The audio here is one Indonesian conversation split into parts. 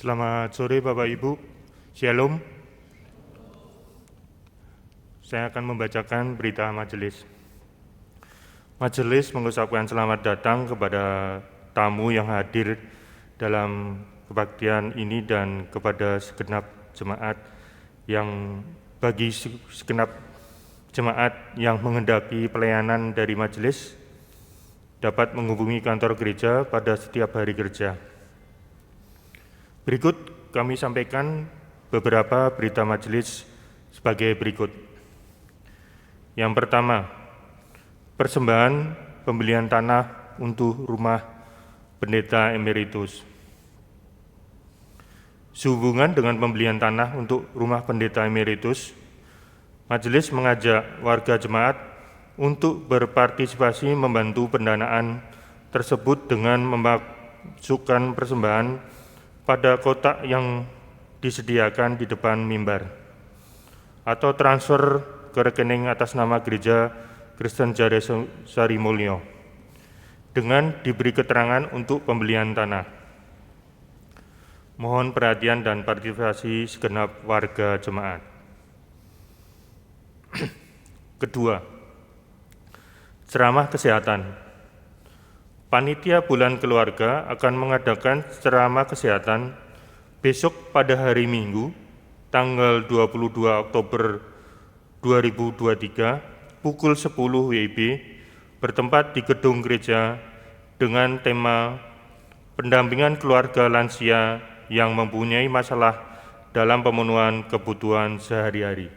Selamat sore Bapak Ibu, Shalom. Saya akan membacakan berita majelis. Majelis mengucapkan selamat datang kepada tamu yang hadir dalam kebaktian ini dan kepada segenap jemaat yang menghendaki pelayanan dari majelis dapat menghubungi kantor gereja pada setiap hari kerja. Berikut kami sampaikan beberapa berita majelis sebagai berikut. Yang pertama, persembahan pembelian tanah untuk rumah pendeta emeritus. Sehubungan dengan pembelian tanah untuk rumah pendeta emeritus, majelis mengajak warga jemaat untuk berpartisipasi membantu pendanaan tersebut dengan memasukkan persembahan pada kotak yang disediakan di depan mimbar atau transfer ke rekening atas nama Gereja Kristen Jare Sarimulyo dengan diberi keterangan untuk pembelian tanah. Mohon perhatian dan partisipasi segenap warga jemaat. Kedua, ceramah kesehatan. Panitia Bulan Keluarga akan mengadakan ceramah kesehatan besok pada hari Minggu, tanggal 22 Oktober 2023, pukul 10 WIB, bertempat di gedung gereja dengan tema pendampingan keluarga lansia yang mempunyai masalah dalam pemenuhan kebutuhan sehari-hari.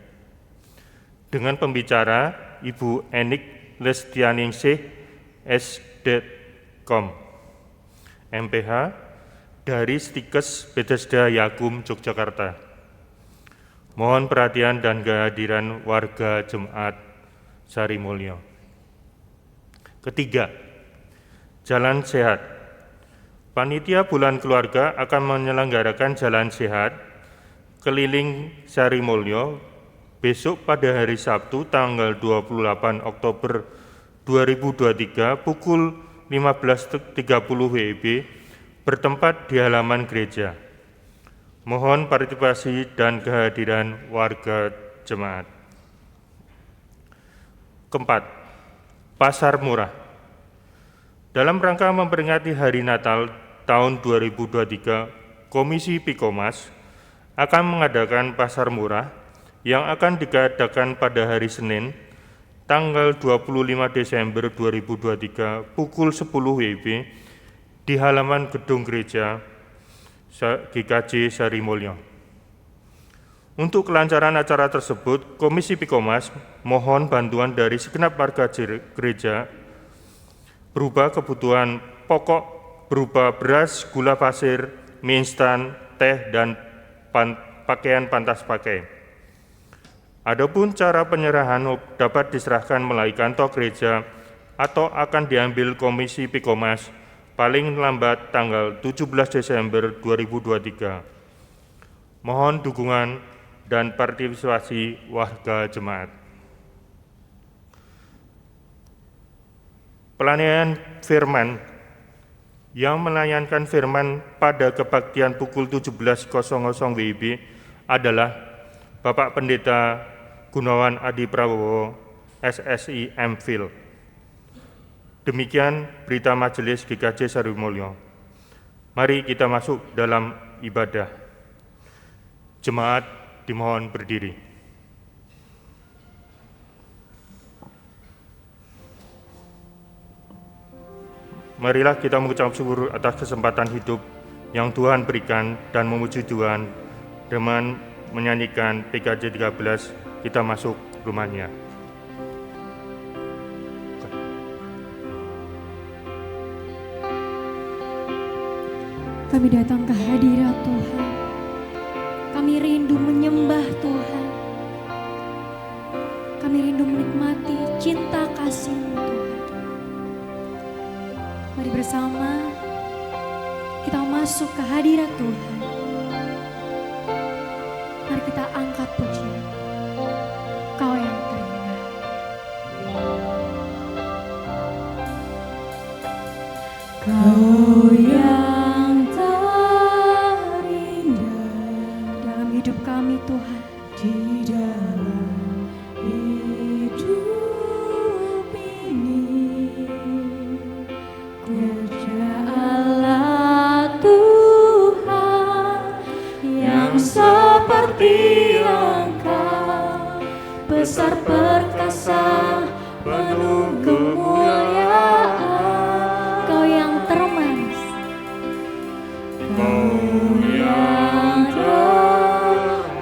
Dengan pembicara Ibu Enik Lestianingsih S.Com, MPH, dari Stikes Bethesda Yakum, Yogyakarta. Mohon perhatian dan kehadiran warga jemaat Sarimulyo. Ketiga, jalan sehat. Panitia Bulan Keluarga akan menyelenggarakan jalan sehat keliling Sarimulyo besok pada hari Sabtu tanggal 28 Oktober 2023 pukul 15.30 WIB bertempat di halaman gereja. Mohon partisipasi dan kehadiran warga jemaat. Keempat, pasar murah. Dalam rangka memperingati Hari Natal tahun 2023, Komisi Pikomas akan mengadakan pasar murah yang akan diadakan pada hari Senin, tanggal 25 Desember 2023 pukul 10 WIB di halaman gedung gereja GKJ Sarimulyo. Untuk kelancaran acara tersebut, Komisi Pikomas mohon bantuan dari segenap warga gereja berupa kebutuhan pokok berupa beras, gula pasir, mie instan, teh, dan pakaian pantas pakai. Adapun cara penyerahan dapat diserahkan melalui kantor gereja atau akan diambil Komisi Pikomas paling lambat tanggal 17 Desember 2023. Mohon dukungan dan partisipasi warga jemaat. Pelayanan firman yang melayankan firman pada kebaktian pukul 17.00 WIB adalah Bapak Pendeta Gunawan Adi Prabowo, SSI MPhil. Demikian berita majelis GKJ Sarimulyo. Mari kita masuk dalam ibadah. Jemaat dimohon berdiri. Marilah kita mengucap syukur atas kesempatan hidup yang Tuhan berikan dan memuji Tuhan dengan menyanyikan PKJ 13, kita masuk rumahnya. Kami datang ke hadirat Tuhan. Kami rindu menyembah Tuhan. Kami rindu menikmati cinta kasih-Mu Tuhan. Mari bersama kita masuk ke hadirat Tuhan. Mari kita angkat pujian. Kau yang terindah. Kau yang terindah. besar perkasa, penuh kemuliaan. Kau yang termanis, Kau yang termanis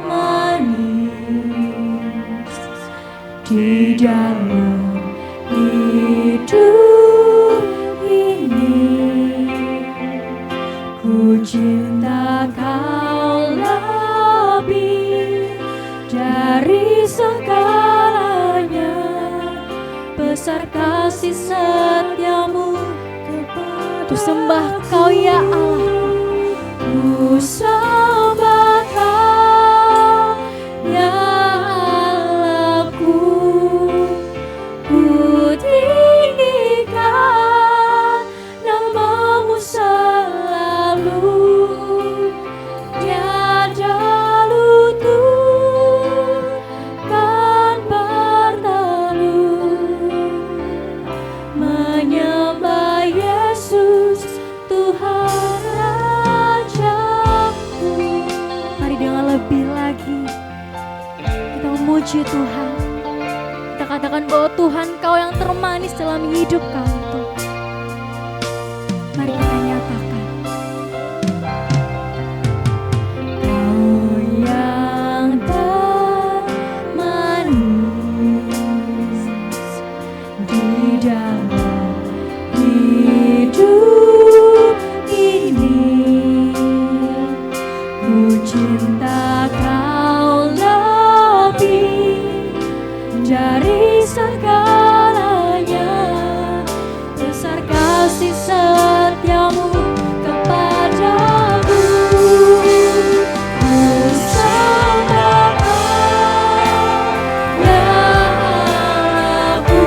di dalam hidup ini. Ku cinta Kau lebih dari segalanya. Besar kasih setiamu kepada. Ku sembah Kau ya Allah. Ku sembah Kau ya Allahku. Ku tinggikan namamu selalu. Tiada lutut kan bertalu menyembah Yesus Tuhan Rajaku. Mari dengan lebih lagi kita memuji Tuhan. Kita katakan bahwa Tuhan Kau yang termanis dalam hidup kami Tuhan. Mari kita nyatakan. Kau yang termanis di dalam hidup ini. Ku cinta Kau lebih dari segalanya. Besar kasih setiamu kepadaku. Ku sembah Kau ya Allahku.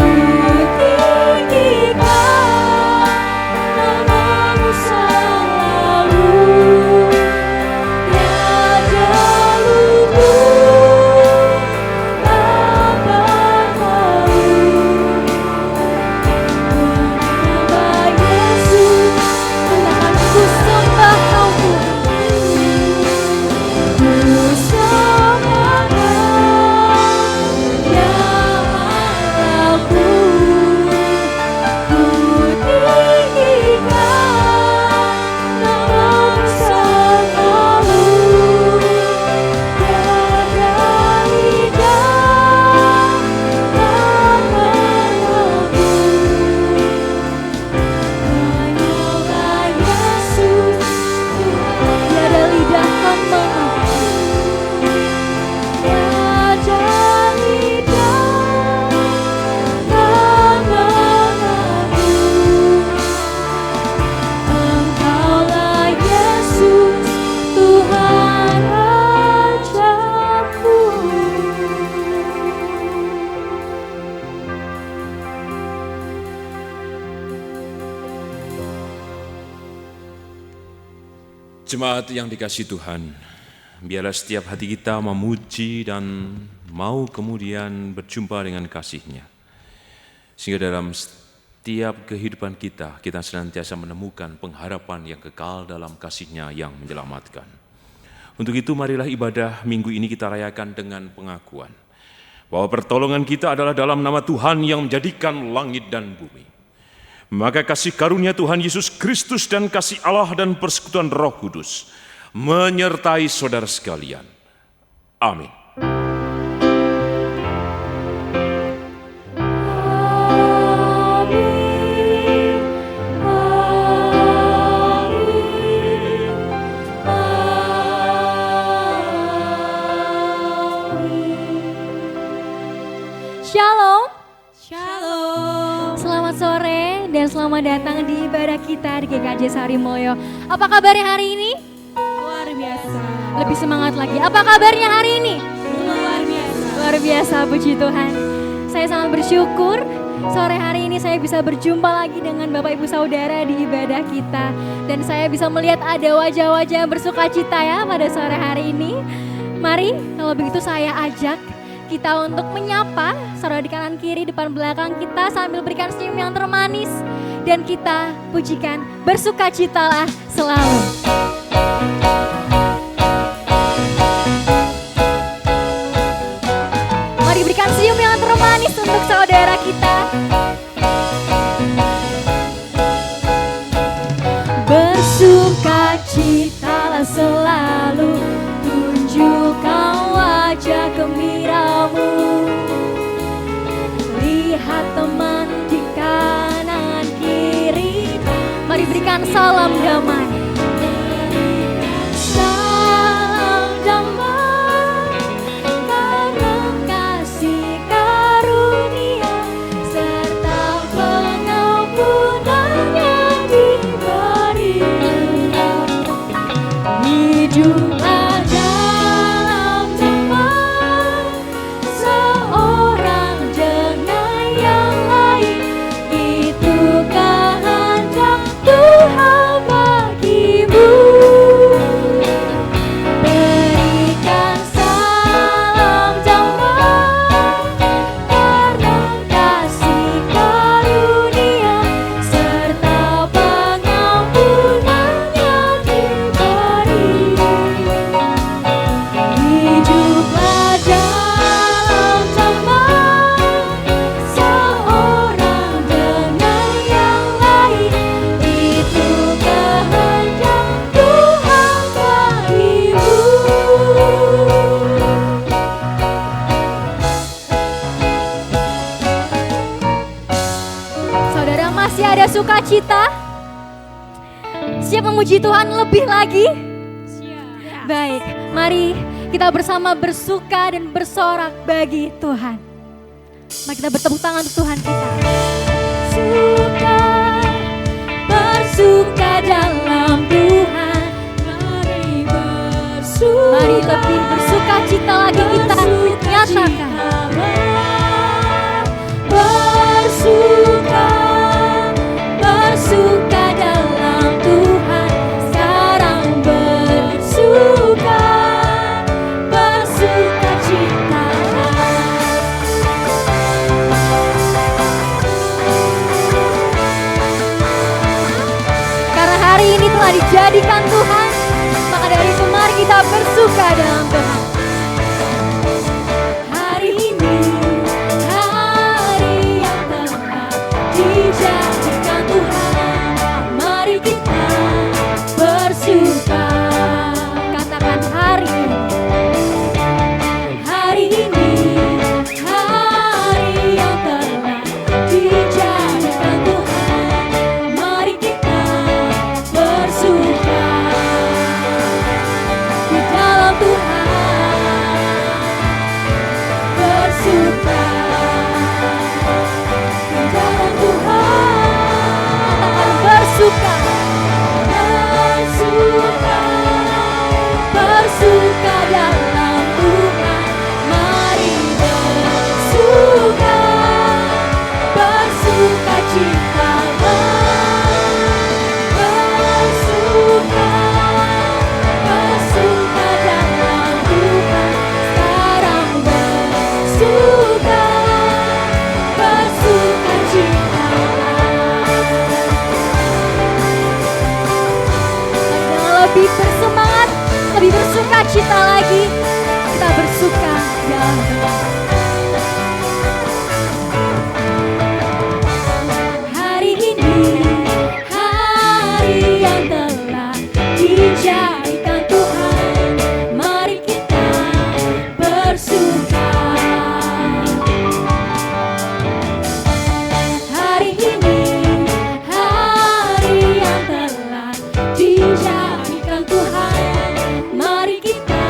Ku tinggikan namamu selalu. Tiada lutut kan bertalu menyembah Yesus. Katakan ku sembah Kau Tuhan. Ku sembah Kau ya Allahku. Ku tinggikan namamu selalu. Tiada lidah kan berlaku menyembah Yesus Tuhan. Tiada lidah kan mengaku. Tiada lidah kan mengaku. Engkaulah Yesus Tuhan Rajaku. Jemaat yang dikasihi Tuhan, biarlah setiap hati kita memuji dan mau kemudian berjumpa dengan kasih-Nya. Sehingga dalam setiap kehidupan kita, kita senantiasa menemukan pengharapan yang kekal dalam kasih-Nya yang menyelamatkan. Untuk itu marilah ibadah minggu ini kita rayakan dengan pengakuan bahwa pertolongan kita adalah dalam nama Tuhan yang menjadikan langit dan bumi. Maka kasih karunia Tuhan Yesus Kristus dan kasih Allah dan persekutuan Roh Kudus menyertai saudara sekalian. Amin. Shalom. Shalom. Selamat sore dan selamat datang di ibadah kita di GKJ Sarimulyo. Apa kabarnya hari ini? Luar biasa. Lebih semangat lagi. Apa kabarnya hari ini? Luar biasa. Luar biasa, puji Tuhan. Saya sangat bersyukur sore hari ini saya bisa berjumpa lagi dengan Bapak Ibu Saudara di ibadah kita. Dan saya bisa melihat ada wajah-wajah yang bersukacita ya pada sore hari ini. Mari kalau begitu saya ajak kita untuk menyapa saudara di kanan kiri, depan belakang kita sambil berikan senyum yang termanis. Dan kita pujikan bersukacitalah selalu. Mari berikan senyum yang termanis untuk saudara kita. Bersukacitalah selalu, tunjukkan wajah gembiramu. Lihat teman di kanan kiri, mari berikan salam damai. Salam damai karena kasih karunia serta pengampunan yang diberi. Hiduplah dalam damai seorang dengan yang lain, itu kehendak Tuhan bagimu. Berikan salam damai karena kasih karunia serta pengampunan yang diberi. Hiduplah dalam damai seorang dengan yang lain, itu kehendak Tuhan bagimu. Saudara, masih ada sukacita? Siap memuji Tuhan lebih lagi? Baik, mari kita bersama bersuka dan bersorak bagi Tuhan. Mari kita bertepuk tangan untuk Tuhan kita. Suka, bersuka dalam Tuhan. Mari bersuka. Mari lebih bersuka cita lagi kita nyatakan. Bersuka, bersuka dalam Tuhan. Sekarang bersuka, bersuka cita. Karena hari ini telah dijadikan Tuhan, maka dari itu mari kita bersuka dalam Tuhan. Hari ini, hari yang telah dijadikan Tuhan, mari kita bersuka. Katakan hari ini. Hari ini, hari yang telah dijadikan Tuhan, mari kita bersuka di dalam Tuhan. Bersuka di dalam Tuhan. Katakan bersuka. Bersuka, bersuka dalam Tuhan. Mari bersuka, bersuka cita. Bersuka, bersuka dalam Tuhan. Sekarang bersuka, bersuka cita. Lebih bersemangat, lebih bersuka cita lagi. Kita bersuka dalam Tuhan. Hari ini, hari yang telah dijadikan Tuhan, mari kita bersuka. Hari ini, hari yang telah dijadikan Tuhan, mari kita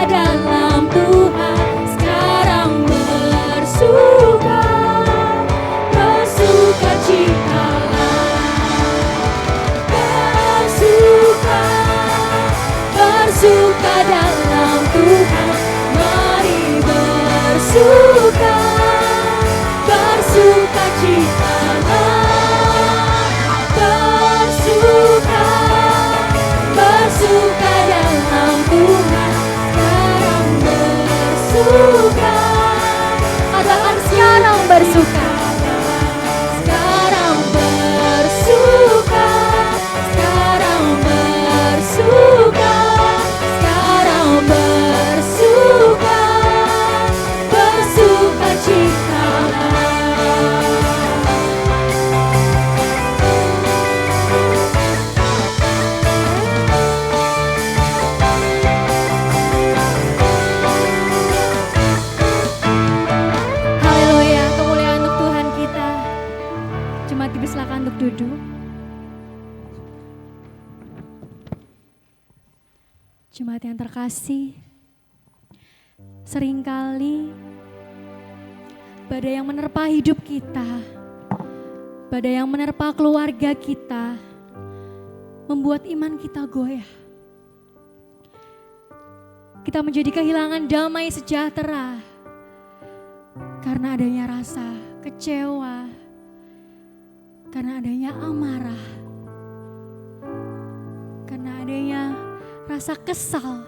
dalam Tuhan, sekarang bersuka, bersukacitalah. Bersuka, bersuka dalam Tuhan, mari bersuka, bersukacitalah. Bersuka, bersuka dalam Tuhan, sekarang bersuka. Katakan sekarang bersuka. Sekarang bersuka, sekarang bersuka, sekarang bersuka, bersukacitalah. Haleluya, kemuliaan untuk Tuhan kita. Jemaat dipersilakan untuk duduk. Jemaat yang terkasih, seringkali badai yang menerpa hidup kita, badai yang menerpa keluarga kita, membuat iman kita goyah. Kita menjadi kehilangan damai sejahtera karena adanya rasa kecewa, karena adanya amarah, karena adanya rasa kesal,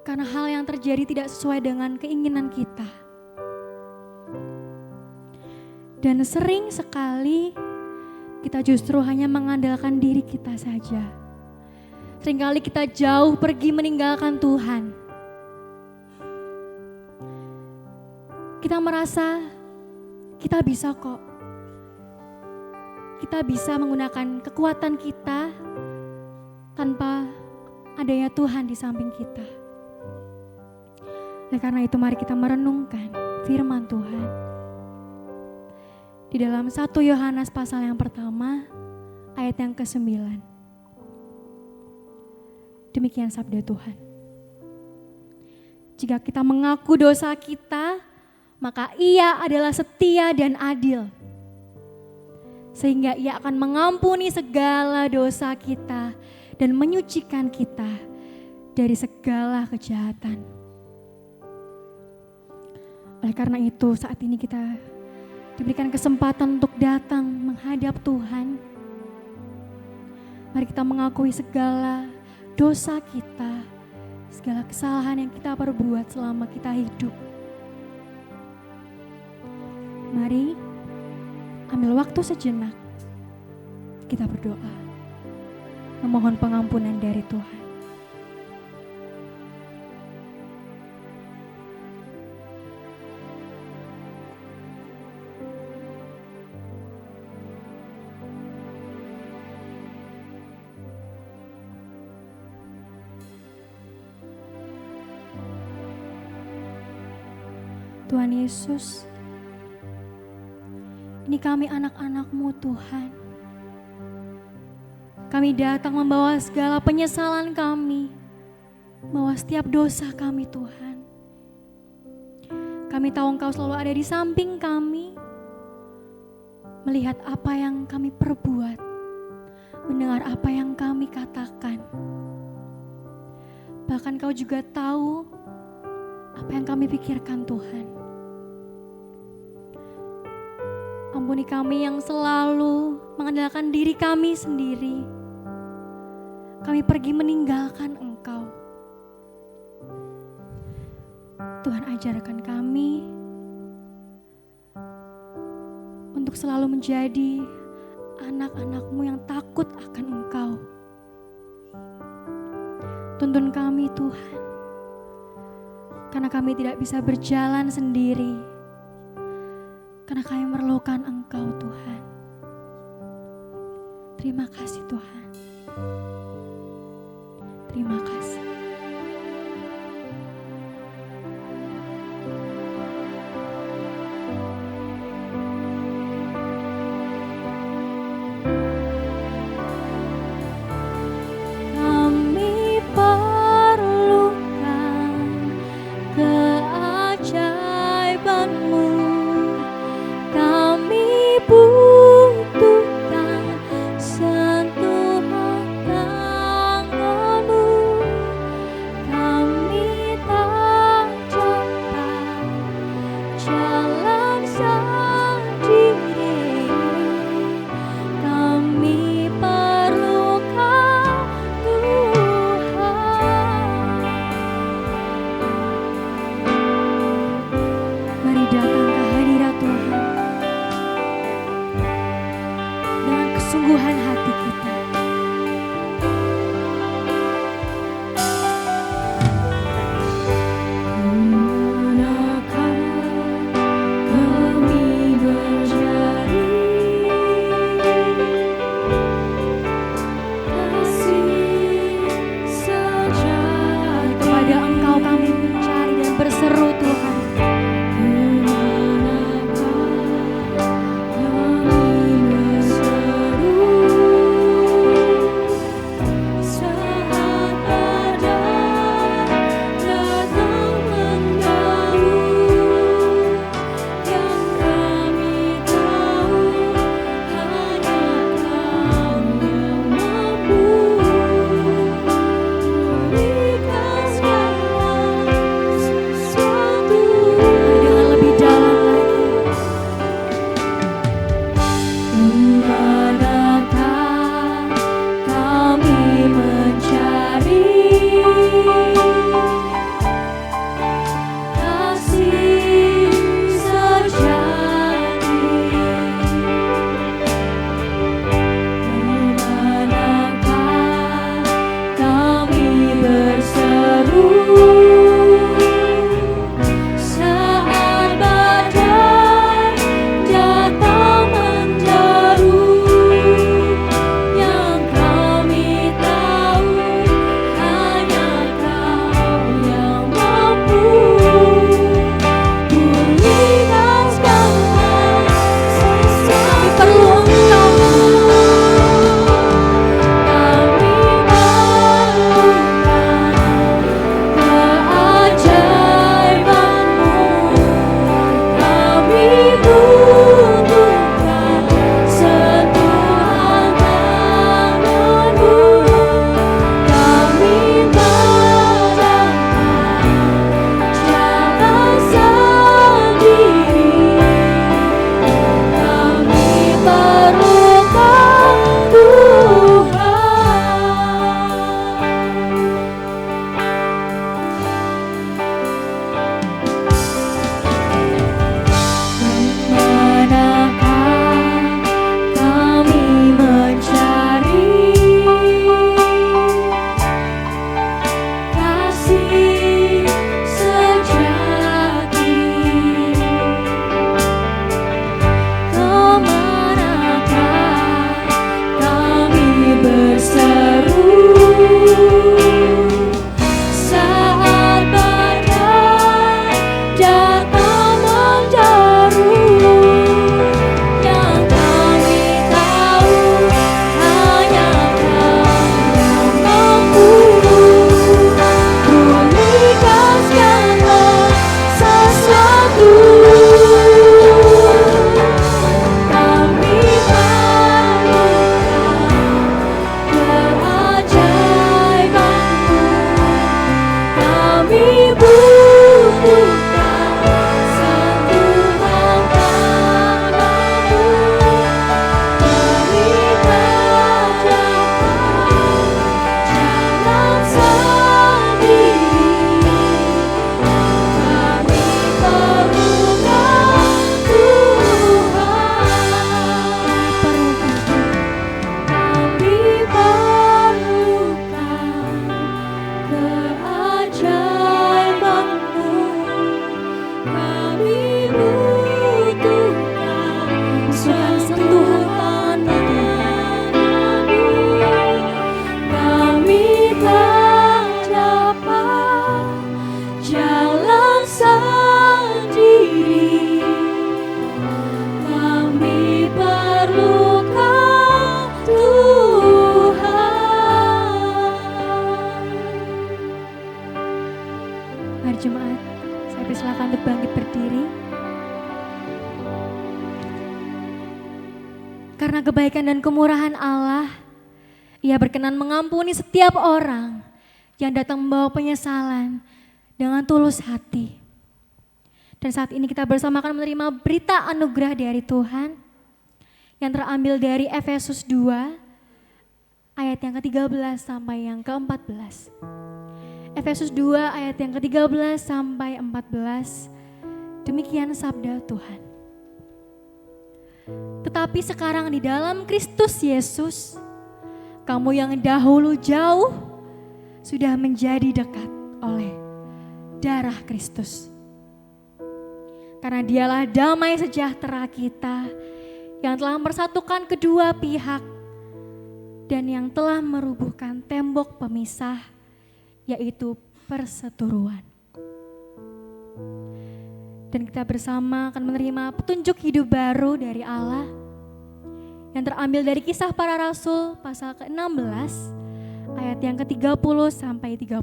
karena hal yang terjadi tidak sesuai dengan keinginan kita. Dan sering sekali kita justru hanya mengandalkan diri kita saja. Seringkali kita jauh pergi meninggalkan Tuhan. Kita merasa kita bisa kok. Kita bisa menggunakan kekuatan kita tanpa adanya Tuhan di samping kita. Oleh karena itu mari kita merenungkan firman Tuhan. Di dalam 1 Yohanes pasal yang pertama ayat yang ke-9. Demikian sabda Tuhan. Jika kita mengaku dosa kita, maka Ia adalah setia dan adil, sehingga Ia akan mengampuni segala dosa kita dan menyucikan kita dari segala kejahatan. Oleh karena itu saat ini kita diberikan kesempatan untuk datang menghadap Tuhan. Mari kita mengakui segala dosa kita, segala kesalahan yang kita perbuat selama kita hidup. Mari ambil waktu sejenak, kita berdoa, memohon pengampunan dari Tuhan. Tuhan Yesus, ini kami anak-anak-Mu Tuhan. Kami datang membawa segala penyesalan kami, membawa setiap dosa kami Tuhan. Kami tahu Engkau selalu ada di samping kami, melihat apa yang kami perbuat, mendengar apa yang kami katakan. Bahkan Kau juga tahu apa yang kami pikirkan Tuhan. Ampuni kami yang selalu mengandalkan diri kami sendiri. Kami pergi meninggalkan Engkau. Tuhan ajarkan kami untuk selalu menjadi anak-anak-Mu yang takut akan Engkau. Tuntun kami Tuhan, karena kami tidak bisa berjalan sendiri, karena kami memerlukan Engkau Tuhan. Terima kasih Tuhan. Terima kasih. Kami Mari jemaat, saya persilakan untuk bangkit berdiri. Karena kebaikan dan kemurahan Allah, Ia berkenan mengampuni setiap orang yang datang membawa penyesalan dengan tulus hati. Dan saat ini kita bersama akan menerima berita anugerah dari Tuhan yang terambil dari Efesus 2 ayat yang ke-13 sampai yang ke-14. Efesus 2 ayat yang ke-13 sampai 14. Demikian sabda Tuhan. Tetapi sekarang di dalam Kristus Yesus, kamu yang dahulu jauh sudah menjadi dekat oleh darah Kristus. Karena dialah damai sejahtera kita yang telah mempersatukan kedua pihak dan yang telah merubuhkan tembok pemisah, yaitu perseteruan. Dan kita bersama akan menerima petunjuk hidup baru dari Allah yang terambil dari Kisah Para Rasul pasal ke-16 ayat yang ke-30 sampai 31.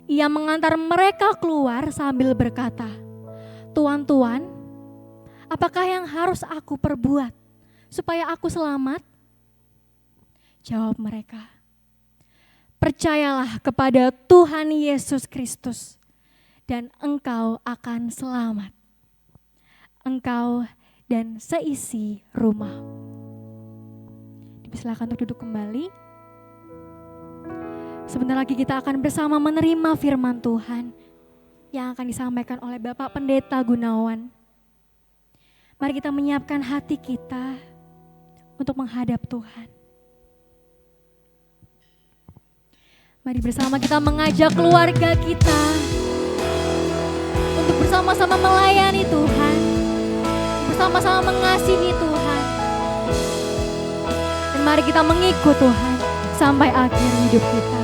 Ia mengantar mereka keluar sambil berkata, "Tuan, Tuan, apakah yang harus aku perbuat supaya aku selamat?" Jawab mereka, "Percayalah kepada Tuhan Yesus Kristus dan engkau akan selamat, engkau dan seisi rumah." Silakan untuk duduk kembali. Sebentar lagi kita akan bersama menerima firman Tuhan yang akan disampaikan oleh Bapak Pendeta Gunawan. Mari kita menyiapkan hati kita untuk menghadap Tuhan. Mari bersama kita mengajak keluarga kita untuk bersama-sama melayani Tuhan, bersama-sama mengasihi Tuhan. Dan mari kita mengikut Tuhan sampai akhir hidup kita.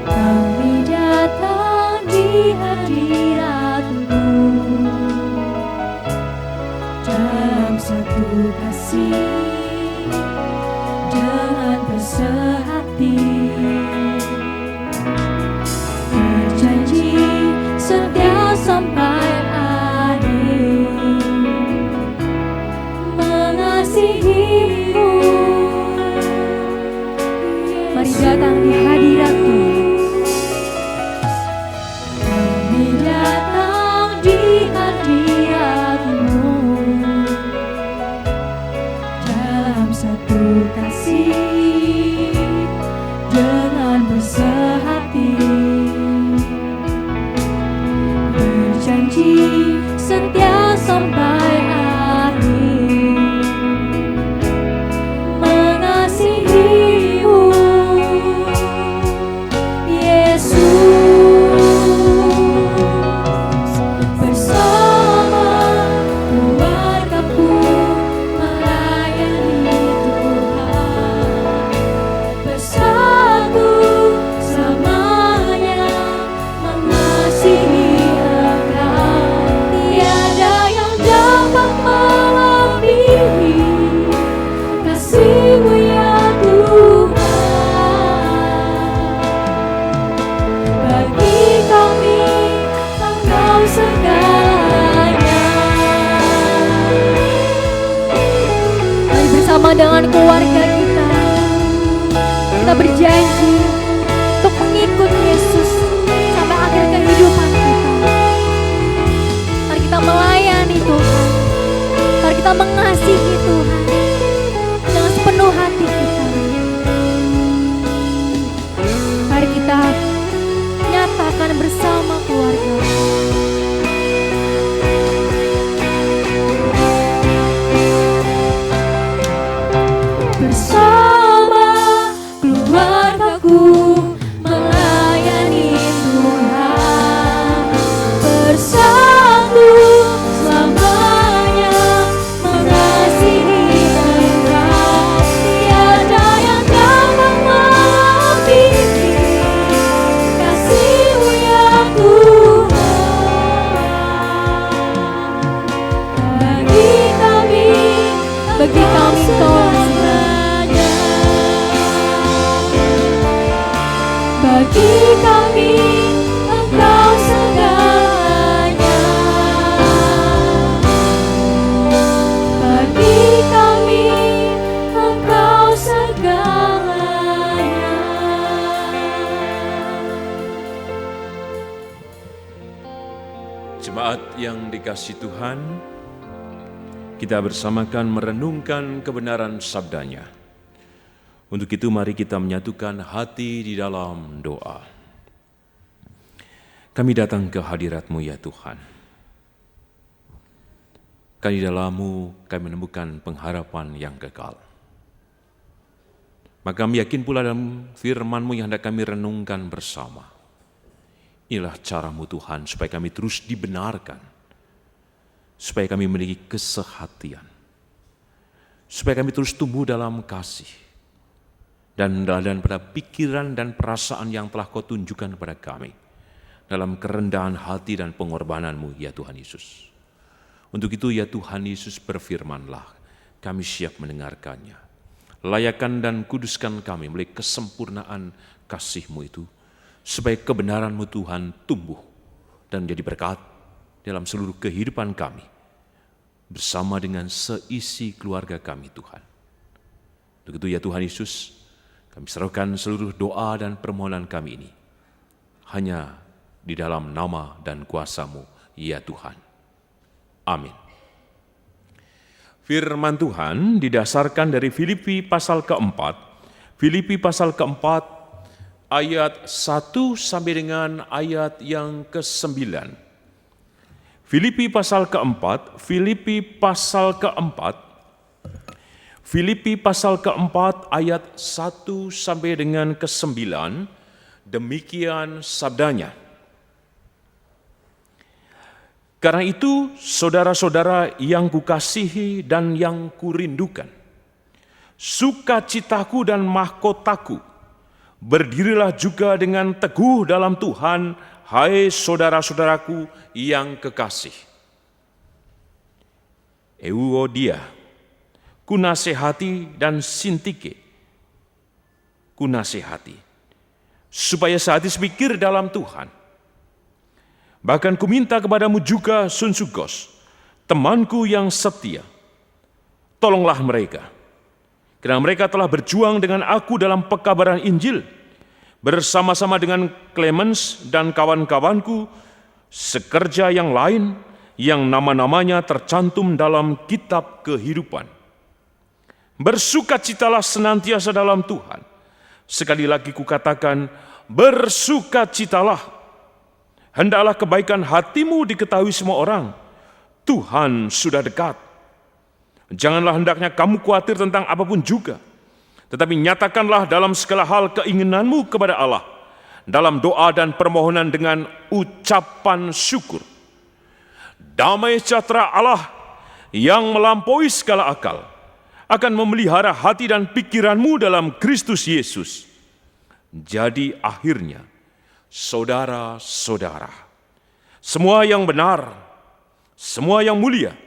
Kami datang di hadirat-Mu dalam satu kasih dengan bersehati, berjanji setia sampai akhir mengasihi-Mu. Mari datang di hadirat Tuhan. Kami datang di hadirat-Mu dalam satu kasih dengan bersehati, berjanji setia sampai akhir mengasihi-Mu. Yesus, bersama keluarga-Ku melayani Tuhan, bersatu selamanya mengasihi Engkau. Tiada yang dapat melebihi kasih-Mu ya Tuhan. Bagi kami Engkau segalanya. Mari bersama dengan keluarga kita berjanji untuk mengikut Yesus sampai akhir kehidupan kita. Mari kita melayani Tuhan, mari kita mengasihi Tuhan dengan sepenuh hati kita. Mari kita nyatakan bersama keluarga. Bersama keluarga-Ku melayani Tuhan, bersatu selamanya mengasihi Engkau. Tiada yang dapat melebihi kasih-Mu ya Tuhan. Bagi kami Engkau segalanya. Bagi kami Engkau segalanya. Bagi kami Engkau segalanya. Jemaat yang dikasihi Tuhan, kita bersamakan merenungkan kebenaran sabdanya. Untuk itu mari kita menyatukan hati di dalam doa. Kami datang ke hadirat-Mu ya Tuhan. Karena di dalam-Mu kami menemukan pengharapan yang kekal. Maka kami yakin pula dalam firman-Mu yang hendak kami renungkan bersama. Inilah cara-Mu Tuhan supaya kami terus dibenarkan. Supaya kami memiliki kesehatian. Supaya kami terus tumbuh dalam kasih. Dan pada pikiran dan perasaan yang telah Kau tunjukkan kepada kami. Dalam kerendahan hati dan pengorbanan-Mu ya Tuhan Yesus. Untuk itu ya Tuhan Yesus berfirman-Lah, kami siap mendengarkannya. Layakan dan kuduskan kami melalui kesempurnaan kasih-Mu itu. Supaya kebenaran-Mu Tuhan tumbuh dan menjadi berkat dalam seluruh kehidupan kami, bersama dengan seisi keluarga kami Tuhan. Untuk itu ya Tuhan Yesus, kami serahkan seluruh doa dan permohonan kami ini, hanya di dalam nama dan kuasa-Mu ya Tuhan. Amin. Firman Tuhan didasarkan dari Filipi pasal keempat, Filipi pasal keempat, ayat 1 sampai dengan ayat yang ke-9. Filipi pasal keempat, Filipi pasal keempat, Filipi pasal keempat ayat 1 sampai dengan ke-9, demikian sabdanya. Karena itu, saudara-saudara yang kukasihi dan yang kurindukan, sukacitaku dan mahkotaku, berdirilah juga dengan teguh dalam Tuhan, hai saudara-saudaraku yang kekasih. Euodia, kunasehati dan Sintike, kunasehati, supaya sehati sepikir dalam Tuhan. Bahkan kuminta kepadamu juga Sunsugos, temanku yang setia. Tolonglah mereka, karena mereka telah berjuang dengan aku dalam pekabaran Injil, bersama-sama dengan Clemens dan kawan-kawanku, sekerja yang lain yang nama-namanya tercantum dalam kitab kehidupan. Bersukacitalah senantiasa dalam Tuhan. Sekali lagi kukatakan, bersukacitalah. Hendaklah kebaikan hatimu diketahui semua orang. Tuhan sudah dekat. Janganlah hendaknya kamu khawatir tentang apapun juga. Tetapi nyatakanlah dalam segala hal keinginanmu kepada Allah, dalam doa dan permohonan dengan ucapan syukur. Damai sejahtera Allah yang melampaui segala akal akan memelihara hati dan pikiranmu dalam Kristus Yesus. Jadi akhirnya, saudara-saudara, semua yang benar, semua yang mulia,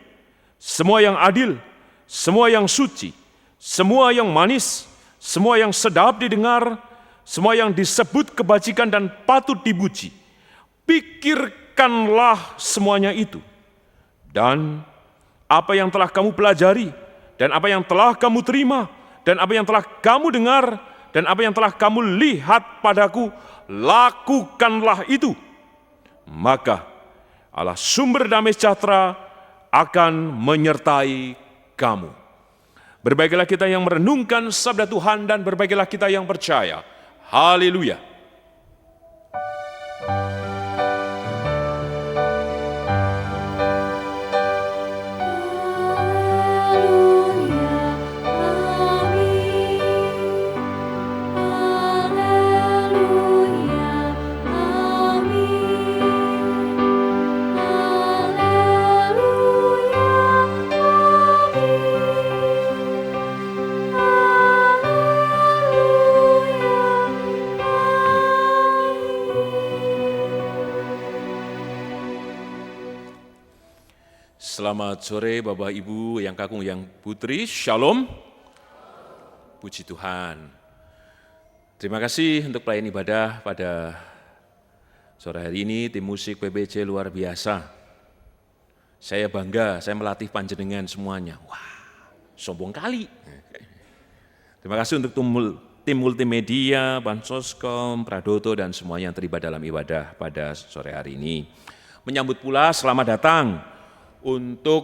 semua yang adil, semua yang suci, semua yang manis, semua yang sedap didengar, semua yang disebut kebajikan dan patut dipuji, pikirkanlah semuanya itu. Dan apa yang telah kamu pelajari, dan apa yang telah kamu terima, dan apa yang telah kamu dengar, dan apa yang telah kamu lihat padaku, lakukanlah itu. Maka Allah sumber damai sejahtera akan menyertai kamu. Berbahagialah kita yang merenungkan sabda Tuhan dan berbahagialah kita yang percaya. Haleluya. Selamat sore Bapak Ibu yang kakung yang putri, Shalom. Puji Tuhan. Terima kasih untuk pelayan ibadah pada sore hari ini, tim musik PBC luar biasa. Saya bangga, saya melatih panjenengan semuanya. Wah, sombong kali. Terima kasih untuk tim multimedia, Bansoskom, Pradoto, dan semuanya yang terlibat dalam ibadah pada sore hari ini. Menyambut pula selamat datang untuk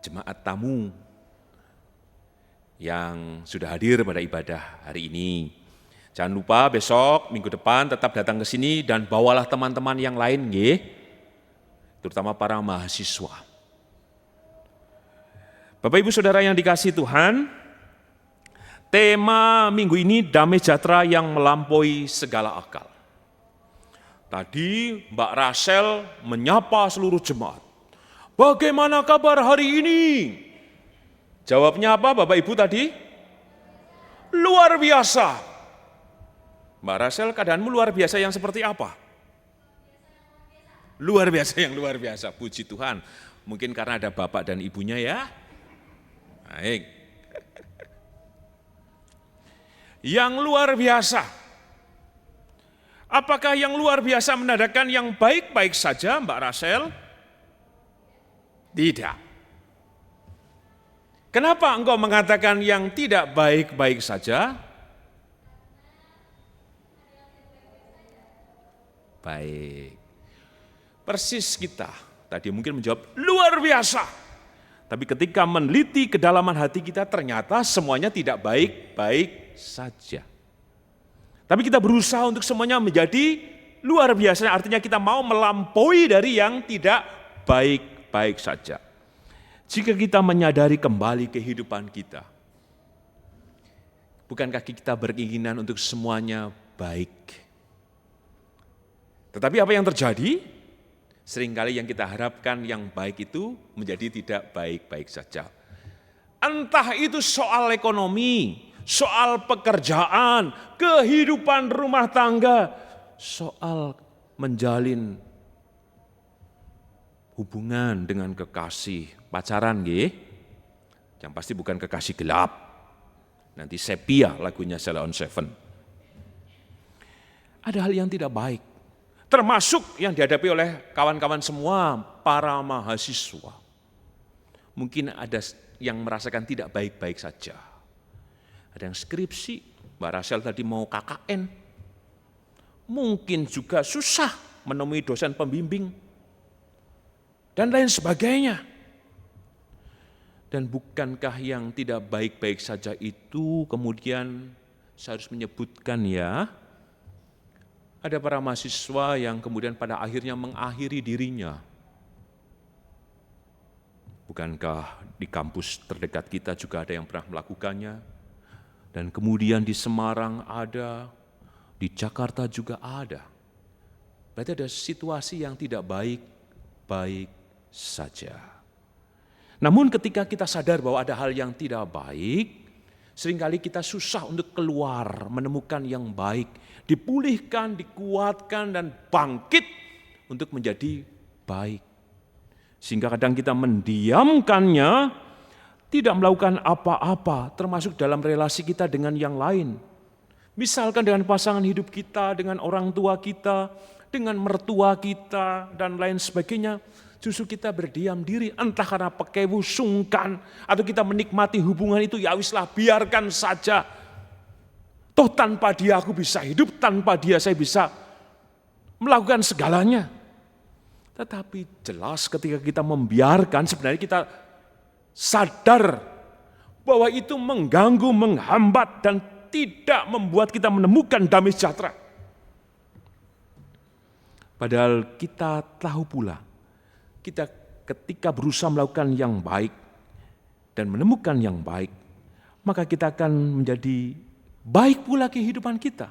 jemaat tamu yang sudah hadir pada ibadah hari ini. Jangan lupa besok, minggu depan tetap datang ke sini dan bawalah teman-teman yang lain, nggih. Terutama para mahasiswa. Bapak Ibu Saudara yang dikasihi Tuhan, tema minggu ini damai sejahtera yang melampaui segala akal. Tadi Mbak Rachel menyapa seluruh jemaat. Bagaimana kabar hari ini? Jawabnya apa Bapak Ibu tadi? Luar biasa. Mbak Rachel, keadaanmu luar biasa yang seperti apa? Luar biasa yang luar biasa, puji Tuhan. Mungkin karena ada bapak dan ibunya ya. Baik. Yang luar biasa. Apakah yang luar biasa menandakan yang baik-baik saja Mbak Rachel? Tidak. Kenapa engkau mengatakan yang tidak baik-baik saja? Baik. Persis kita. Tadi mungkin menjawab luar biasa. Tapi ketika meneliti kedalaman hati kita ternyata semuanya tidak baik-baik saja. Tapi kita berusaha untuk semuanya menjadi luar biasa. Artinya kita mau melampaui dari yang tidak baik-baik saja. Jika kita menyadari kembali kehidupan kita, bukankah kita berkeinginan untuk semuanya baik? Tetapi apa yang terjadi? Seringkali yang kita harapkan yang baik itu menjadi tidak baik-baik saja. Entah itu soal ekonomi, soal pekerjaan, kehidupan rumah tangga, soal menjalin hubungan dengan kekasih, pacaran nggih. Yang pasti bukan kekasih gelap. Nanti sepia lagunya Sheila on Seven. Ada hal yang tidak baik. Termasuk yang dihadapi oleh kawan-kawan semua, para mahasiswa. Mungkin ada yang merasakan tidak baik-baik saja. Ada yang skripsi, Mbak Rachel tadi mau KKN. Mungkin juga susah menemui dosen pembimbing. Dan lain sebagainya. Dan bukankah yang tidak baik-baik saja itu kemudian saya harus menyebutkan ya, ada para mahasiswa yang kemudian pada akhirnya mengakhiri dirinya. Bukankah di kampus terdekat kita juga ada yang pernah melakukannya? Dan kemudian di Semarang ada, di Jakarta juga ada. Berarti ada situasi yang tidak baik-baik saja. Namun ketika kita sadar bahwa ada hal yang tidak baik, seringkali kita susah untuk keluar, menemukan yang baik, dipulihkan, dikuatkan, dan bangkit untuk menjadi baik. Sehingga kadang kita mendiamkannya, tidak melakukan apa-apa, termasuk dalam relasi kita dengan yang lain. Misalkan dengan pasangan hidup kita, dengan orang tua kita, dengan mertua kita, dan lain sebagainya. Justru kita berdiam diri, entah karena pekewu, sungkan, atau kita menikmati hubungan itu, ya wislah biarkan saja. Toh tanpa dia aku bisa hidup, tanpa dia saya bisa melakukan segalanya. Tetapi jelas ketika kita membiarkan, sebenarnya kita sadar bahwa itu mengganggu, menghambat, dan tidak membuat kita menemukan damai sejahtera. Padahal kita tahu pula, kita ketika berusaha melakukan yang baik dan menemukan yang baik, maka kita akan menjadi baik pula kehidupan kita.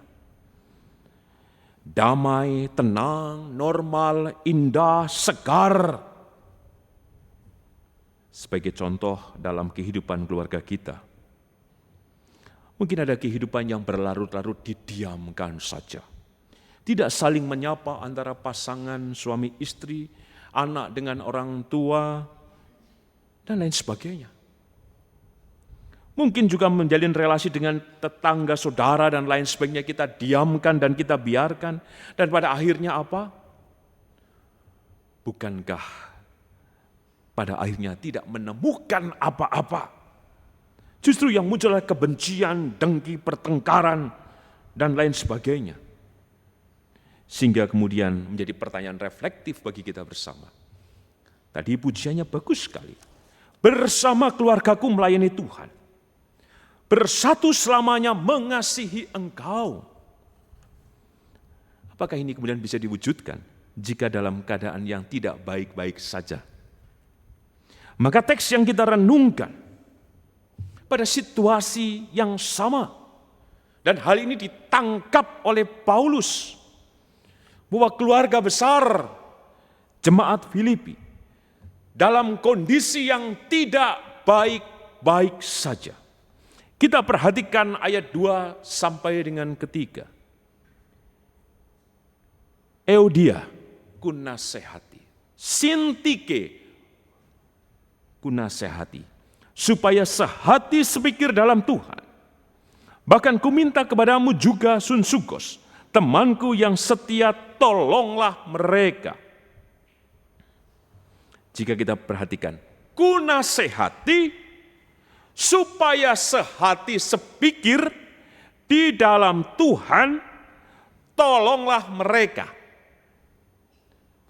Damai, tenang, normal, indah, segar. Sebagai contoh dalam kehidupan keluarga kita. Mungkin ada kehidupan yang berlarut-larut didiamkan saja. Tidak saling menyapa antara pasangan suami istri, anak dengan orang tua, dan lain sebagainya. Mungkin juga menjalin relasi dengan tetangga, saudara, dan lain sebagainya. Kita diamkan dan kita biarkan. Dan pada akhirnya apa? Bukankah pada akhirnya tidak menemukan apa-apa? Justru yang muncul adalah kebencian, dengki, pertengkaran, dan lain sebagainya. Sehingga kemudian menjadi pertanyaan reflektif bagi kita bersama. Tadi pujiannya bagus sekali. Bersama keluargaku melayani Tuhan. Bersatu selamanya mengasihi Engkau. Apakah ini kemudian bisa diwujudkan jika dalam keadaan yang tidak baik-baik saja? Maka teks yang kita renungkan pada situasi yang sama, dan hal ini ditangkap oleh Paulus, bahwa keluarga besar jemaat Filipi dalam kondisi yang tidak baik-baik saja. Kita perhatikan ayat 2 sampai dengan ketiga. Euodia kunasehati, Sintike kunasehati, supaya sehati sepikir dalam Tuhan. Bahkan kuminta kepadamu juga Sunsugos, temanku yang setia, tolonglah mereka. Jika kita perhatikan, kunasehati supaya sehati sepikir di dalam Tuhan, tolonglah mereka.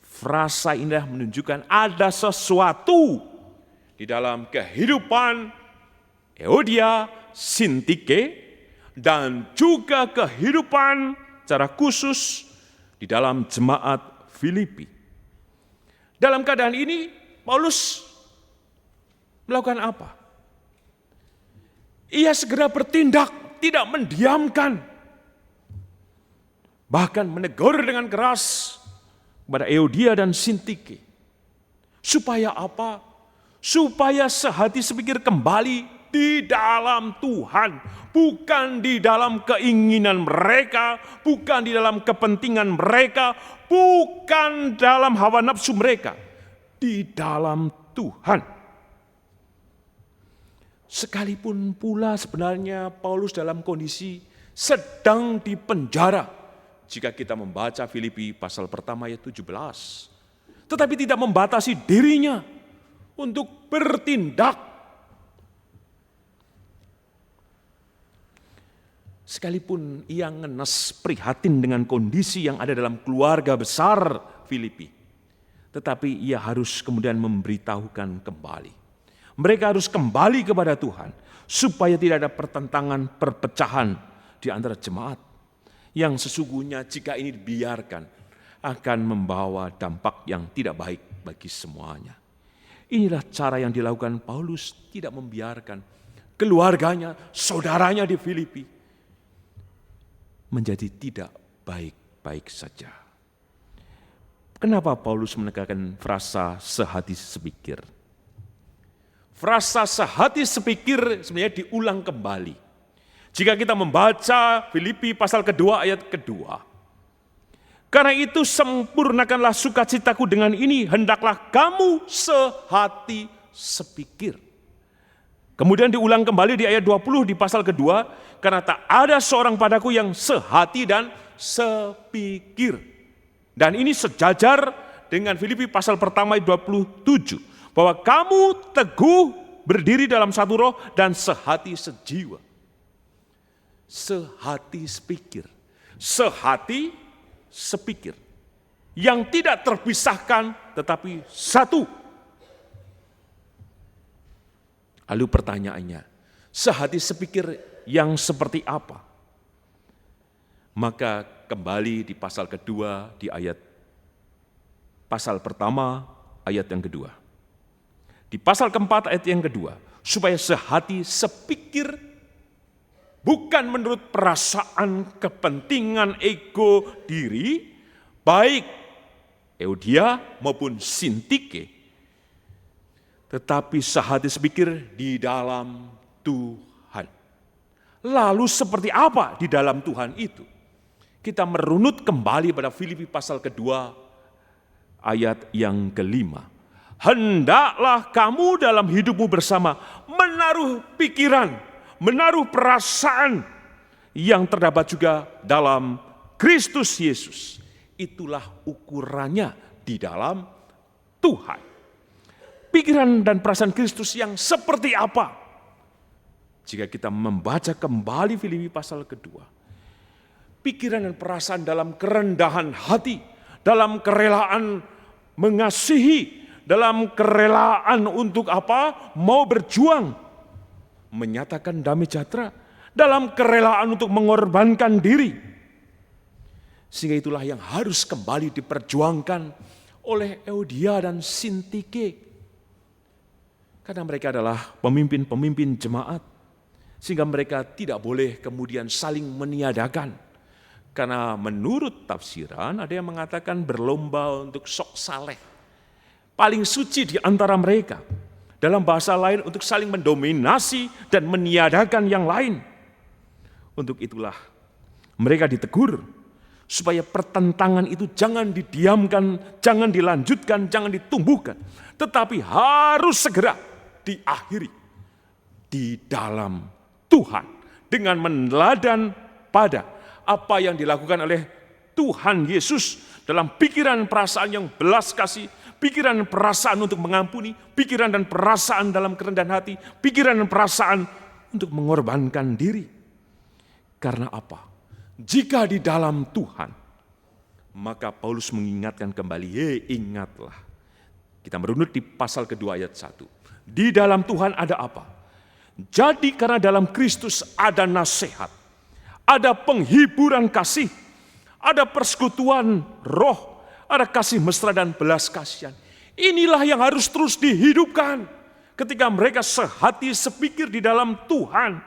Frasa indah menunjukkan ada sesuatu di dalam kehidupan Euodia, Sintike, dan juga kehidupan secara khusus di dalam jemaat Filipi. Dalam keadaan ini, Paulus melakukan apa? Ia segera bertindak, tidak mendiamkan. Bahkan menegur dengan keras kepada Euodia dan Sintike. Supaya apa? Supaya sehati sepikir kembali di dalam Tuhan. Bukan di dalam keinginan mereka, bukan di dalam kepentingan mereka, bukan dalam hawa nafsu mereka. Di dalam Tuhan. Sekalipun pula sebenarnya Paulus dalam kondisi sedang dipenjara. Jika kita membaca Filipi pasal pertama ayat 17. Tetapi tidak membatasi dirinya untuk bertindak. Sekalipun ia ngenes prihatin dengan kondisi yang ada dalam keluarga besar Filipi. Tetapi ia harus kemudian memberitahukan kembali. Mereka harus kembali kepada Tuhan supaya tidak ada pertentangan, perpecahan di antara jemaat yang sesungguhnya jika ini dibiarkan akan membawa dampak yang tidak baik bagi semuanya. Inilah cara yang dilakukan Paulus, tidak membiarkan keluarganya, saudaranya di Filipi menjadi tidak baik-baik saja. Kenapa Paulus menekankan frasa sehati sepikir? Frasa sehati sepikir sebenarnya diulang kembali. Jika kita membaca Filipi pasal kedua ayat kedua. Karena itu sempurnakanlah sukacitaku dengan ini, hendaklah kamu sehati sepikir. Kemudian diulang kembali di ayat 20 di pasal kedua, karena tak ada seorang padaku yang sehati dan sepikir. Dan ini sejajar dengan Filipi pasal pertama ayat 27. Bahwa kamu teguh berdiri dalam satu roh dan sehati sejiwa. Sehati sepikir. Sehati sepikir. Yang tidak terpisahkan tetapi satu. Lalu pertanyaannya, sehati sepikir yang seperti apa? Maka kembali di pasal kedua di ayat pasal pertama ayat yang kedua. Di pasal keempat ayat yang kedua, supaya sehati sepikir bukan menurut perasaan, kepentingan, ego diri, baik Euodia maupun Sintike, tetapi sehati sepikir di dalam Tuhan. Lalu seperti apa di dalam Tuhan itu? Kita merunut kembali pada Filipi pasal kedua ayat yang kelima. Hendaklah kamu dalam hidupmu bersama menaruh pikiran, menaruh perasaan yang terdapat juga dalam Kristus Yesus. Itulah ukurannya di dalam Tuhan. Pikiran dan perasaan Kristus yang seperti apa? Jika kita membaca kembali Filipi pasal kedua, pikiran dan perasaan dalam kerendahan hati, dalam kerelaan mengasihi, dalam kerelaan untuk apa? Mau berjuang, menyatakan damai sejahtera, dalam kerelaan untuk mengorbankan diri. Sehingga itulah yang harus kembali diperjuangkan oleh Euodia dan Sintike. Karena mereka adalah pemimpin-pemimpin jemaat. Sehingga mereka tidak boleh kemudian saling meniadakan. Karena menurut tafsiran ada yang mengatakan berlomba untuk sok saleh. Paling suci di antara mereka. Dalam bahasa lain untuk saling mendominasi dan meniadakan yang lain. Untuk itulah mereka ditegur. Supaya pertentangan itu jangan didiamkan, jangan dilanjutkan, jangan ditumbuhkan. Tetapi harus segera diakhiri di dalam Tuhan. Dengan meneladani pada apa yang dilakukan oleh Tuhan Yesus dalam pikiran perasaan yang belas kasih, pikiran dan perasaan untuk mengampuni, pikiran dan perasaan dalam kerendahan hati, pikiran dan perasaan untuk mengorbankan diri. Karena apa? Jika di dalam Tuhan, maka Paulus mengingatkan kembali, ingatlah. Kita merunut di pasal kedua ayat 1. Di dalam Tuhan ada apa? Jadi karena dalam Kristus ada nasihat, ada penghiburan kasih, ada persekutuan roh, ada kasih mesra dan belas kasihan. Inilah yang harus terus dihidupkan ketika mereka sehati sepikir di dalam Tuhan.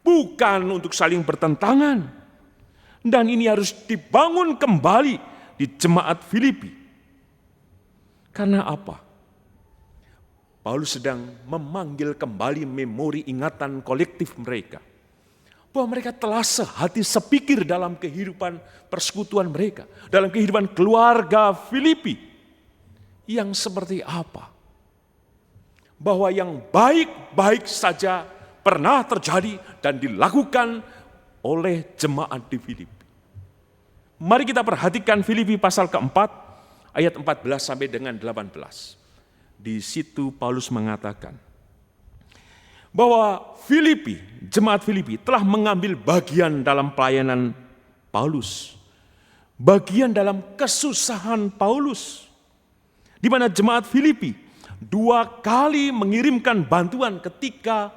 Bukan untuk saling bertentangan. Dan ini harus dibangun kembali di jemaat Filipi. Karena apa? Paulus sedang memanggil kembali memori ingatan kolektif mereka. Bahwa mereka telah sehati sepikir dalam kehidupan persekutuan mereka. Dalam kehidupan keluarga Filipi. Yang seperti apa? Bahwa yang baik-baik saja pernah terjadi dan dilakukan oleh jemaat di Filipi. Mari kita perhatikan Filipi pasal keempat, ayat 14 sampai dengan 18. Di situ Paulus mengatakan bahwa Filipi, jemaat Filipi telah mengambil bagian dalam pelayanan Paulus. Bagian dalam kesusahan Paulus. Di mana jemaat Filipi 2 kali mengirimkan bantuan ketika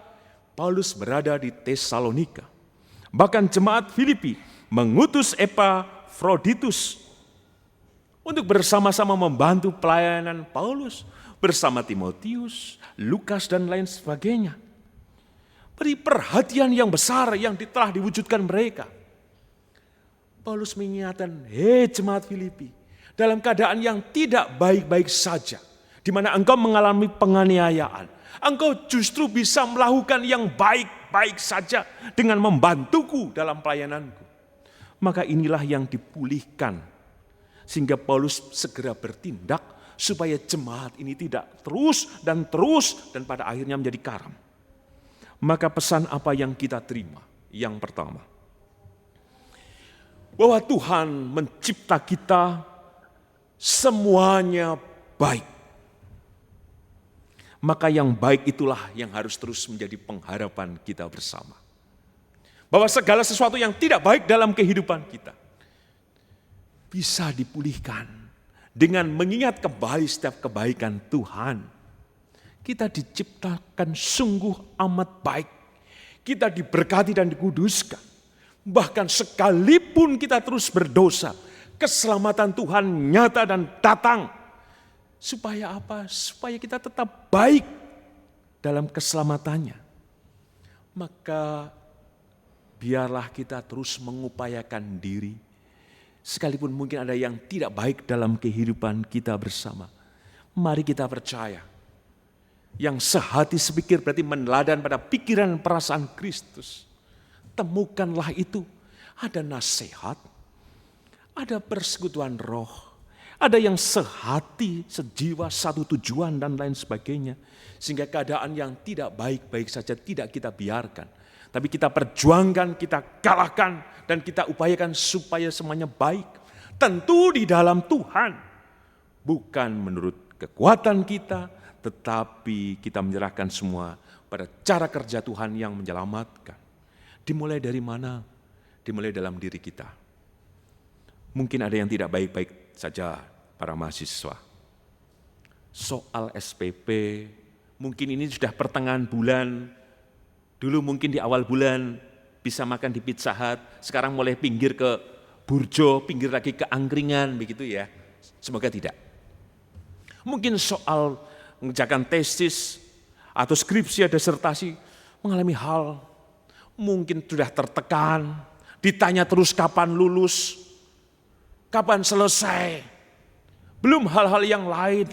Paulus berada di Tesalonika. Bahkan jemaat Filipi mengutus Epafroditus untuk bersama-sama membantu pelayanan Paulus bersama Timotius, Lukas dan lain sebagainya. Beri perhatian yang besar yang telah diwujudkan mereka. Paulus mengingatkan, hei jemaat Filipi, dalam keadaan yang tidak baik-baik saja, di mana engkau mengalami penganiayaan, engkau justru bisa melakukan yang baik-baik saja dengan membantuku dalam pelayananku. Maka inilah yang dipulihkan. Sehingga Paulus segera bertindak supaya jemaat ini tidak terus dan pada akhirnya menjadi karam. Maka pesan apa yang kita terima? Yang pertama, bahwa Tuhan mencipta kita semuanya baik. Maka yang baik itulah yang harus terus menjadi pengharapan kita bersama. Bahwa segala sesuatu yang tidak baik dalam kehidupan kita bisa dipulihkan dengan mengingat kembali setiap kebaikan Tuhan. Kita diciptakan sungguh amat baik. Kita diberkati dan dikuduskan. Bahkan sekalipun kita terus berdosa, keselamatan Tuhan nyata dan datang. Supaya apa? Supaya kita tetap baik dalam keselamatannya. Maka biarlah kita terus mengupayakan diri. Sekalipun mungkin ada yang tidak baik dalam kehidupan kita bersama. Mari kita percaya. Yang sehati sepikir berarti meneladan pada pikiran perasaan Kristus. Temukanlah itu. Ada nasihat. Ada persekutuan roh. Ada yang sehati, sejiwa, satu tujuan dan lain sebagainya. Sehingga keadaan yang tidak baik-baik saja tidak kita biarkan. Tapi kita perjuangkan, kita kalahkan, dan kita upayakan supaya semuanya baik. Tentu di dalam Tuhan, bukan menurut kekuatan kita, tetapi kita menyerahkan semua pada cara kerja Tuhan yang menyelamatkan. Dimulai dari mana? Dimulai dalam diri kita. Mungkin ada yang tidak baik-baik saja para mahasiswa. Soal SPP, mungkin ini sudah pertengahan bulan, dulu mungkin di awal bulan bisa makan di Pizza Hut, sekarang mulai pinggir ke Burjo, pinggir lagi ke angkringan, begitu ya. Semoga tidak. Mungkin soal mengerjakan tesis atau skripsi atau disertasi mengalami hal, mungkin sudah tertekan, ditanya terus kapan lulus, kapan selesai, belum hal-hal yang lain.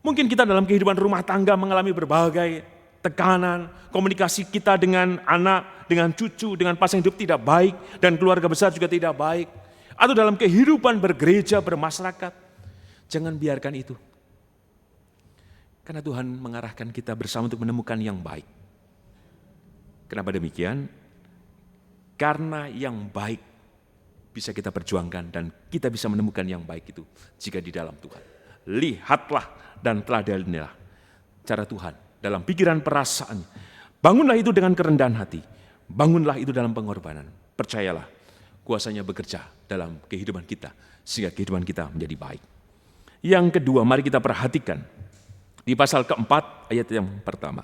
Mungkin kita dalam kehidupan rumah tangga mengalami berbagai tekanan, komunikasi kita dengan anak, dengan cucu, dengan pasangan hidup tidak baik, dan keluarga besar juga tidak baik. Atau dalam kehidupan bergereja, bermasyarakat, jangan biarkan itu. Karena Tuhan mengarahkan kita bersama untuk menemukan yang baik. Kenapa demikian? Karena yang baik bisa kita perjuangkan dan kita bisa menemukan yang baik itu jika di dalam Tuhan. Lihatlah dan teladanilah cara Tuhan dalam pikiran perasaan. Bangunlah itu dengan kerendahan hati. Bangunlah itu dalam pengorbanan. Percayalah, kuasanya bekerja dalam kehidupan kita sehingga kehidupan kita menjadi baik. Yang kedua, mari kita perhatikan di pasal keempat ayat yang pertama.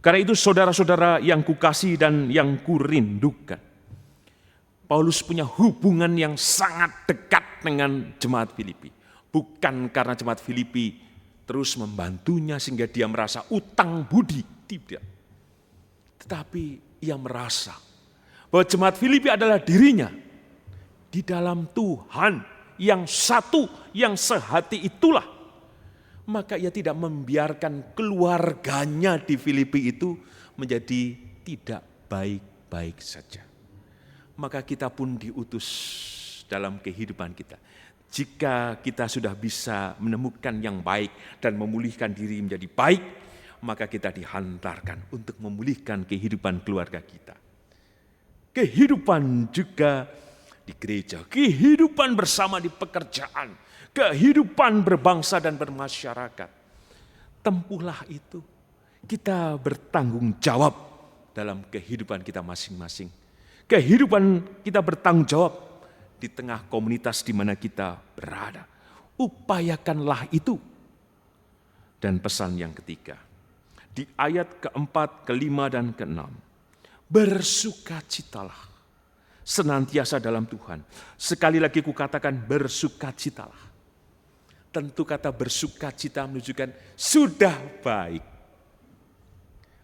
Karena itu saudara-saudara yang kukasihi dan yang kurindukan. Paulus punya hubungan yang sangat dekat dengan jemaat Filipi. Bukan karena jemaat Filipi terus membantunya sehingga dia merasa utang budi. Tidak. Tetapi ia merasa bahwa jemaat Filipi adalah dirinya. Di dalam Tuhan yang satu, yang sehati itulah. Maka ia tidak membiarkan keluarganya di Filipi itu menjadi tidak baik-baik saja. Maka kita pun diutus dalam kehidupan kita. Jika kita sudah bisa menemukan yang baik dan memulihkan diri menjadi baik, maka kita dihantarkan untuk memulihkan kehidupan keluarga kita. Kehidupan juga di gereja, kehidupan bersama di pekerjaan, kehidupan berbangsa dan bermasyarakat. Tempuhlah itu. Kita bertanggung jawab dalam kehidupan kita masing-masing. Kehidupan kita bertanggung jawab di tengah komunitas di mana kita berada. Upayakanlah itu. Dan pesan yang ketiga, di ayat keempat, kelima, dan keenam. Bersukacitalah senantiasa dalam Tuhan. Sekali lagi kukatakan bersukacitalah. Tentu kata bersukacita menunjukkan sudah baik.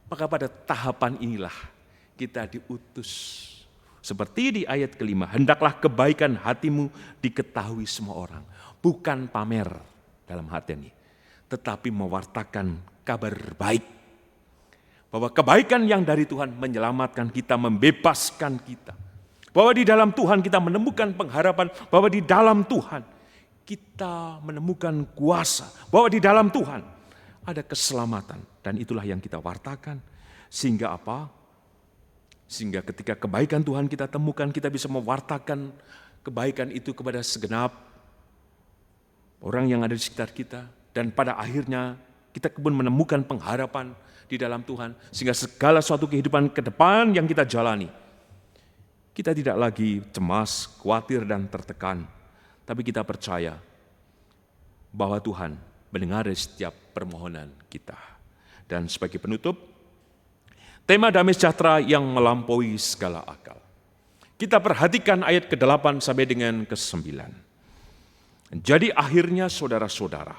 Maka pada tahapan inilah kita diutus. Seperti di ayat kelima, hendaklah kebaikan hatimu diketahui semua orang. Bukan pamer dalam hati ini, tetapi mewartakan kabar baik. Bahwa kebaikan yang dari Tuhan menyelamatkan kita, membebaskan kita. Bahwa di dalam Tuhan kita menemukan pengharapan, bahwa di dalam Tuhan kita menemukan kuasa, bahwa di dalam Tuhan ada keselamatan. Dan itulah yang kita wartakan. Sehingga apa? Sehingga ketika kebaikan Tuhan kita temukan, kita bisa mewartakan kebaikan itu kepada segenap orang yang ada di sekitar kita. Dan pada akhirnya kita pun menemukan pengharapan di dalam Tuhan. Sehingga segala suatu kehidupan ke depan yang kita jalani, kita tidak lagi cemas, khawatir, dan tertekan. Tapi kita percaya bahwa Tuhan mendengar setiap permohonan kita. Dan sebagai penutup, tema damai sejahtera yang melampaui segala akal. Kita perhatikan ayat ke-8 sampai dengan ke-9. Jadi akhirnya saudara-saudara,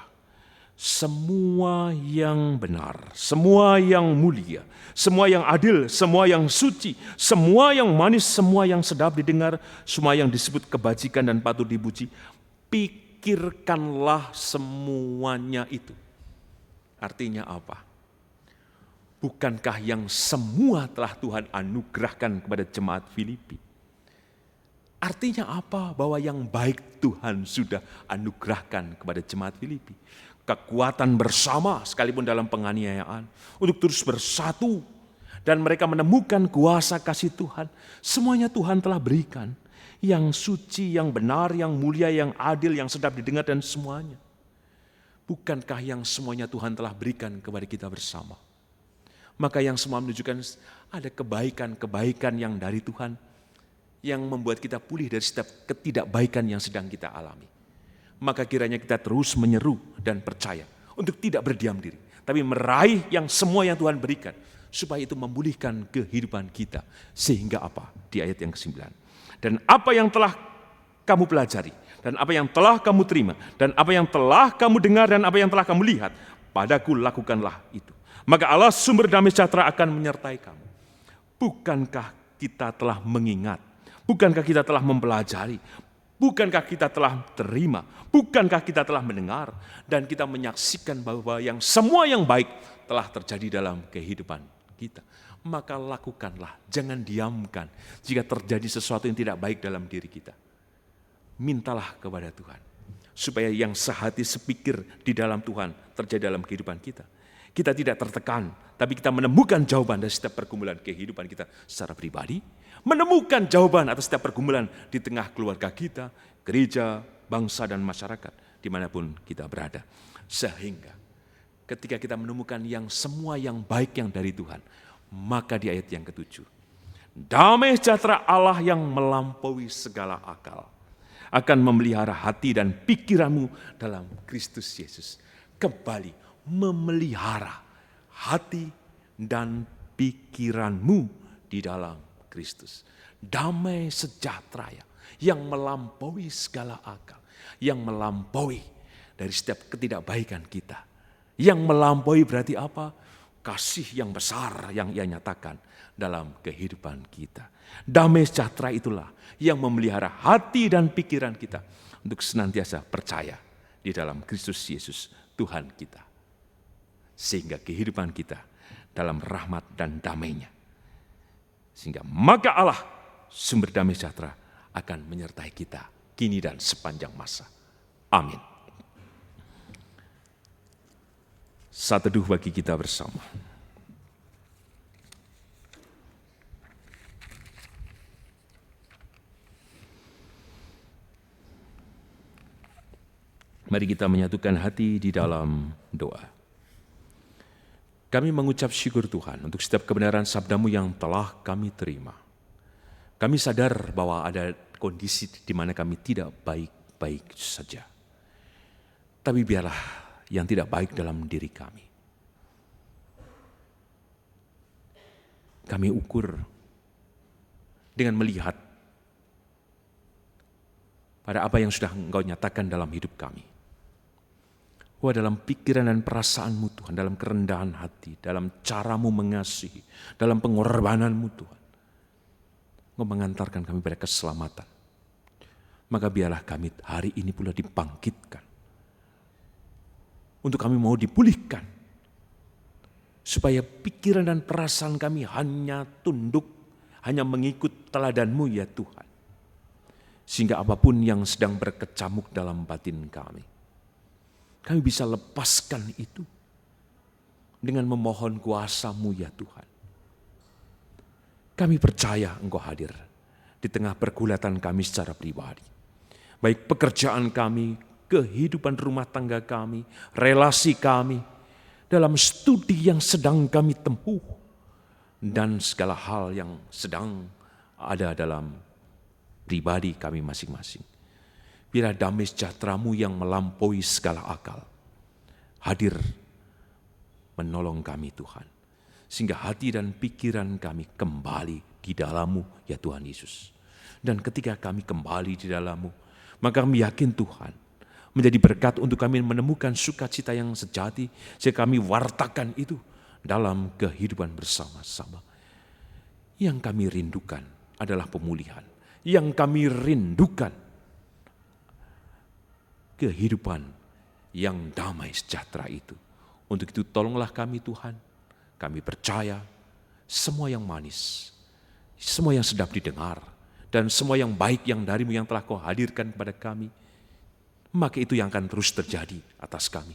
semua yang benar, semua yang mulia, semua yang adil, semua yang suci, semua yang manis, semua yang sedap didengar, semua yang disebut kebajikan dan patut dipuji, pikirkanlah semuanya itu. Artinya apa? Bukankah yang semua telah Tuhan anugerahkan kepada jemaat Filipi? Artinya apa? Bahwa yang baik Tuhan sudah anugerahkan kepada jemaat Filipi. Kekuatan bersama sekalipun dalam penganiayaan, untuk terus bersatu dan mereka menemukan kuasa kasih Tuhan. Semuanya Tuhan telah berikan. Yang suci, yang benar, yang mulia, yang adil, yang sedap didengar dan semuanya. Bukankah yang semuanya Tuhan telah berikan kepada kita bersama? Maka yang semua menunjukkan ada kebaikan-kebaikan yang dari Tuhan yang membuat kita pulih dari setiap ketidakbaikan yang sedang kita alami. Maka kiranya kita terus menyeru dan percaya untuk tidak berdiam diri, tapi meraih yang semua yang Tuhan berikan, supaya itu memulihkan kehidupan kita. Sehingga apa? Di ayat yang ke-9. Dan apa yang telah kamu pelajari, dan apa yang telah kamu terima, dan apa yang telah kamu dengar, dan apa yang telah kamu lihat, padaku lakukanlah itu. Maka Allah sumber damai sejahtera akan menyertai kamu. Bukankah kita telah mengingat? Bukankah kita telah mempelajari? Bukankah kita telah terima? Bukankah kita telah mendengar? Dan kita menyaksikan bahwa yang semua yang baik telah terjadi dalam kehidupan kita. Maka lakukanlah, jangan diamkan jika terjadi sesuatu yang tidak baik dalam diri kita. Mintalah kepada Tuhan, supaya yang sehati sepikir di dalam Tuhan terjadi dalam kehidupan kita. Kita tidak tertekan, tapi kita menemukan jawaban dari setiap pergumulan kehidupan kita secara pribadi, menemukan jawaban atas setiap pergumulan di tengah keluarga kita, gereja, bangsa, dan masyarakat, dimanapun kita berada. Sehingga ketika kita menemukan yang semua yang baik yang dari Tuhan, maka di ayat yang ke-7, damai sejahtera Allah yang melampaui segala akal akan memelihara hati dan pikiranmu dalam Kristus Yesus. Kembali memelihara hati dan pikiranmu di dalam Kristus. Damai sejahtera yang melampaui segala akal, yang melampaui dari setiap ketidakbaikan kita. Yang melampaui berarti apa? Kasih yang besar yang Ia nyatakan dalam kehidupan kita. Damai sejahtera itulah yang memelihara hati dan pikiran kita untuk senantiasa percaya di dalam Kristus Yesus Tuhan kita. Sehingga kehidupan kita dalam rahmat dan damai-Nya. Sehingga maka Allah sumber damai sejahtera akan menyertai kita kini dan sepanjang masa. Amin. Saat teduh bagi kita bersama. Mari kita menyatukan hati di dalam doa. Kami mengucap syukur Tuhan untuk setiap kebenaran sabda-Mu yang telah kami terima. Kami sadar bahwa ada kondisi di mana kami tidak baik-baik saja. Tapi biarlah yang tidak baik dalam diri kami. Kami ukur dengan melihat pada apa yang sudah Engkau nyatakan dalam hidup kami. Wah, dalam pikiran dan perasaanmu Tuhan, dalam kerendahan hati, dalam caramu mengasihi, dalam pengorbananmu Tuhan, Engkau mengantarkan kami pada keselamatan. Maka biarlah kami hari ini pula dibangkitkan. Untuk kami mau dipulihkan. Supaya pikiran dan perasaan kami hanya tunduk, hanya mengikut teladan-Mu ya Tuhan. Sehingga apapun yang sedang berkecamuk dalam batin kami bisa lepaskan itu dengan memohon kuasa-Mu ya Tuhan. Kami percaya Engkau hadir di tengah pergulatan kami secara pribadi. Baik pekerjaan kami, kehidupan rumah tangga kami, relasi kami, dalam studi yang sedang kami tempuh, dan segala hal yang sedang ada dalam pribadi kami masing-masing. Biar damai sejahtera-Mu yang melampaui segala akal hadir menolong kami Tuhan. Sehingga hati dan pikiran kami kembali di dalam-Mu ya Tuhan Yesus. Dan ketika kami kembali di dalam-Mu, maka kami yakin Tuhan menjadi berkat untuk kami menemukan sukacita yang sejati. Sehingga kami wartakan itu dalam kehidupan bersama-sama. Yang kami rindukan adalah pemulihan. Yang kami rindukan kehidupan yang damai sejahtera itu. Untuk itu tolonglah kami Tuhan. Kami percaya semua yang manis, semua yang sedap didengar, dan semua yang baik yang dari-Mu yang telah Kau hadirkan kepada kami, maka itu yang akan terus terjadi atas kami.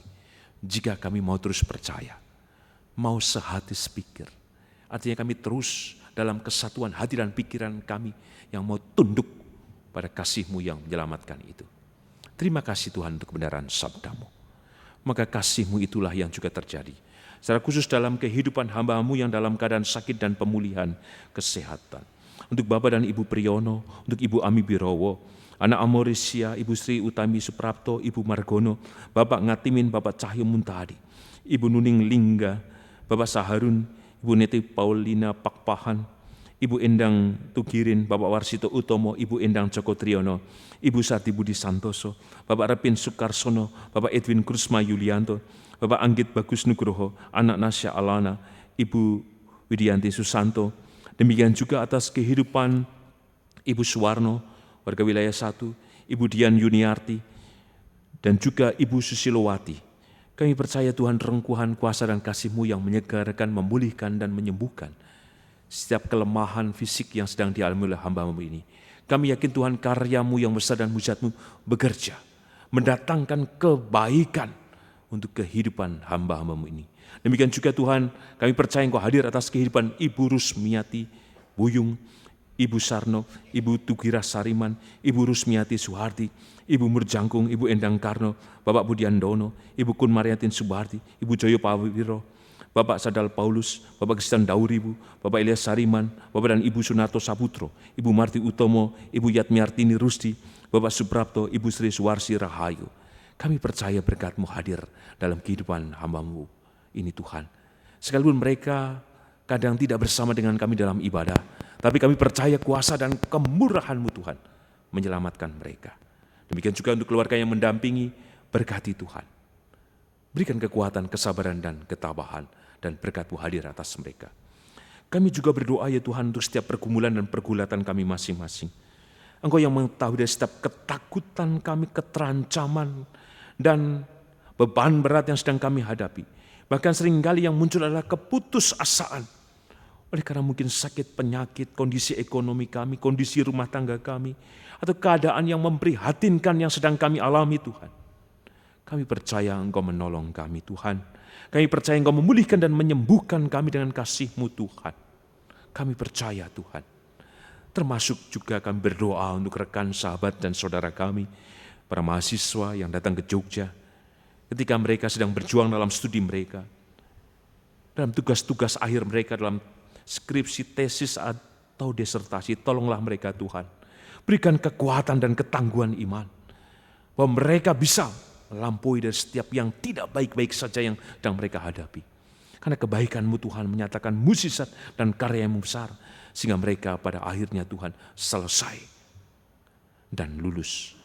Jika kami mau terus percaya, mau sehati sepikir, Artinya kami terus dalam kesatuan hati dan pikiran kami yang mau tunduk pada kasih-Mu yang menyelamatkan itu. Terima kasih Tuhan untuk kebenaran sabda-Mu. Maka kasih-Mu itulah yang juga terjadi. Secara khusus dalam kehidupan hamba-Mu yang dalam keadaan sakit dan pemulihan kesehatan. Untuk Bapak dan Ibu Priyono, untuk Ibu Ami Birowo, anak Amorisia, Ibu Sri Utami Suprapto, Ibu Margono, Bapak Ngatimin, Bapak Cahyo Muntadi, Ibu Nuning Lingga, Bapak Saharun, Ibu Neti Paulina Pakpahan, Ibu Endang Tugirin, Bapak Warsito Utomo, Ibu Endang Joko Triyono, Ibu Sarti Budi Santoso, Bapak Repin Sukarsono, Bapak Edwin Krusma Yulianto, Bapak Anggit Bagus Nugroho, anak Nasya Alana, Ibu Widianti Susanto. Demikian juga atas kehidupan Ibu Suwarno, warga wilayah 1, Ibu Dian Yuniarti, dan juga Ibu Susilowati. Kami percaya Tuhan rengkuhan kuasa dan kasih-Mu yang menyegarkan, memulihkan, dan menyembuhkan setiap kelemahan fisik yang sedang dialami oleh hamba-Mu ini. Kami yakin Tuhan karya-Mu yang besar dan mujizat-Mu bekerja, mendatangkan kebaikan untuk kehidupan hamba-hamba-Mu ini. Demikian juga Tuhan, kami percaya Engkau hadir atas kehidupan Ibu Rusmiati Buyung, Ibu Sarno, Ibu Tugira Sariman, Ibu Rusmiati Suharti, Ibu Murjangkung, Ibu Endang Karno, Bapak Budiandono, Ibu Kun Mariatin Subarti, Ibu Joyo Pawiro, Bapak Sadal Paulus, Bapak Kristan Dauribu, Bapak Ilyas Sariman, Bapak dan Ibu Sunarto Saputro, Ibu Marti Utomo, Ibu Yatmiartini Rusdi, Bapak Suprapto, Ibu Sri Suwarsi Rahayu. Kami percaya berkat-Mu hadir dalam kehidupan hamba-Mu ini Tuhan. Sekalipun mereka kadang tidak bersama dengan kami dalam ibadah, tapi kami percaya kuasa dan kemurahan-Mu Tuhan menyelamatkan mereka. Demikian juga untuk keluarga yang mendampingi, berkati Tuhan. Berikan kekuatan, kesabaran, dan ketabahan, dan berkat-Mu hadir atas mereka. Kami juga berdoa ya Tuhan untuk setiap pergumulan dan pergulatan kami masing-masing. Engkau yang mengetahui dari setiap ketakutan kami, keterancaman, dan beban berat yang sedang kami hadapi. Bahkan seringkali yang muncul adalah keputusasaan. Oleh karena mungkin sakit, penyakit, kondisi ekonomi kami, kondisi rumah tangga kami, atau keadaan yang memprihatinkan yang sedang kami alami Tuhan. Kami percaya Engkau menolong kami Tuhan. Kami percaya Engkau memulihkan dan menyembuhkan kami dengan kasih-Mu Tuhan. Kami percaya Tuhan. Termasuk juga kami berdoa untuk rekan, sahabat, dan saudara kami, para mahasiswa yang datang ke Jogja, ketika mereka sedang berjuang dalam studi mereka, dalam tugas-tugas akhir mereka, dalam skripsi, tesis, atau disertasi, tolonglah mereka Tuhan. Berikan kekuatan dan ketangguhan iman, bahwa mereka bisa melampaui dari setiap yang tidak baik-baik saja yang sedang mereka hadapi. Karena kebaikan-Mu Tuhan menyatakan mukjizat dan karya-Mu besar, sehingga mereka pada akhirnya Tuhan selesai dan lulus.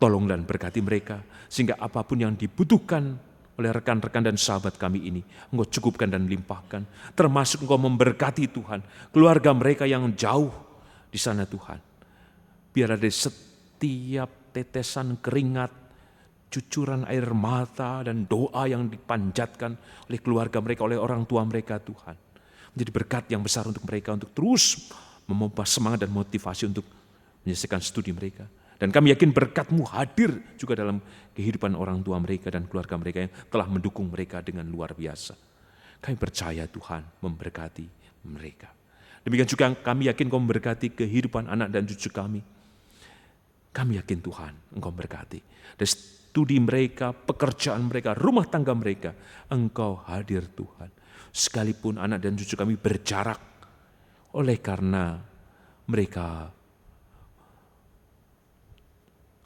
Tolong dan berkati mereka, sehingga apapun yang dibutuhkan oleh rekan-rekan dan sahabat kami ini, Engkau cukupkan dan limpahkan. Termasuk Engkau memberkati Tuhan, keluarga mereka yang jauh di sana Tuhan. Biar ada setiap tetesan keringat, cucuran air mata, dan doa yang dipanjatkan oleh keluarga mereka, oleh orang tua mereka Tuhan. Menjadi berkat yang besar untuk mereka, untuk terus memompa semangat dan motivasi untuk menyelesaikan studi mereka. Dan kami yakin berkat-Mu hadir juga dalam kehidupan orang tua mereka dan keluarga mereka yang telah mendukung mereka dengan luar biasa. Kami percaya Tuhan memberkati mereka. Demikian juga kami yakin Engkau memberkati kehidupan anak dan cucu kami. Kami yakin Tuhan Engkau memberkati. Dari studi mereka, pekerjaan mereka, rumah tangga mereka, Engkau hadir Tuhan. Sekalipun anak dan cucu kami berjarak oleh karena mereka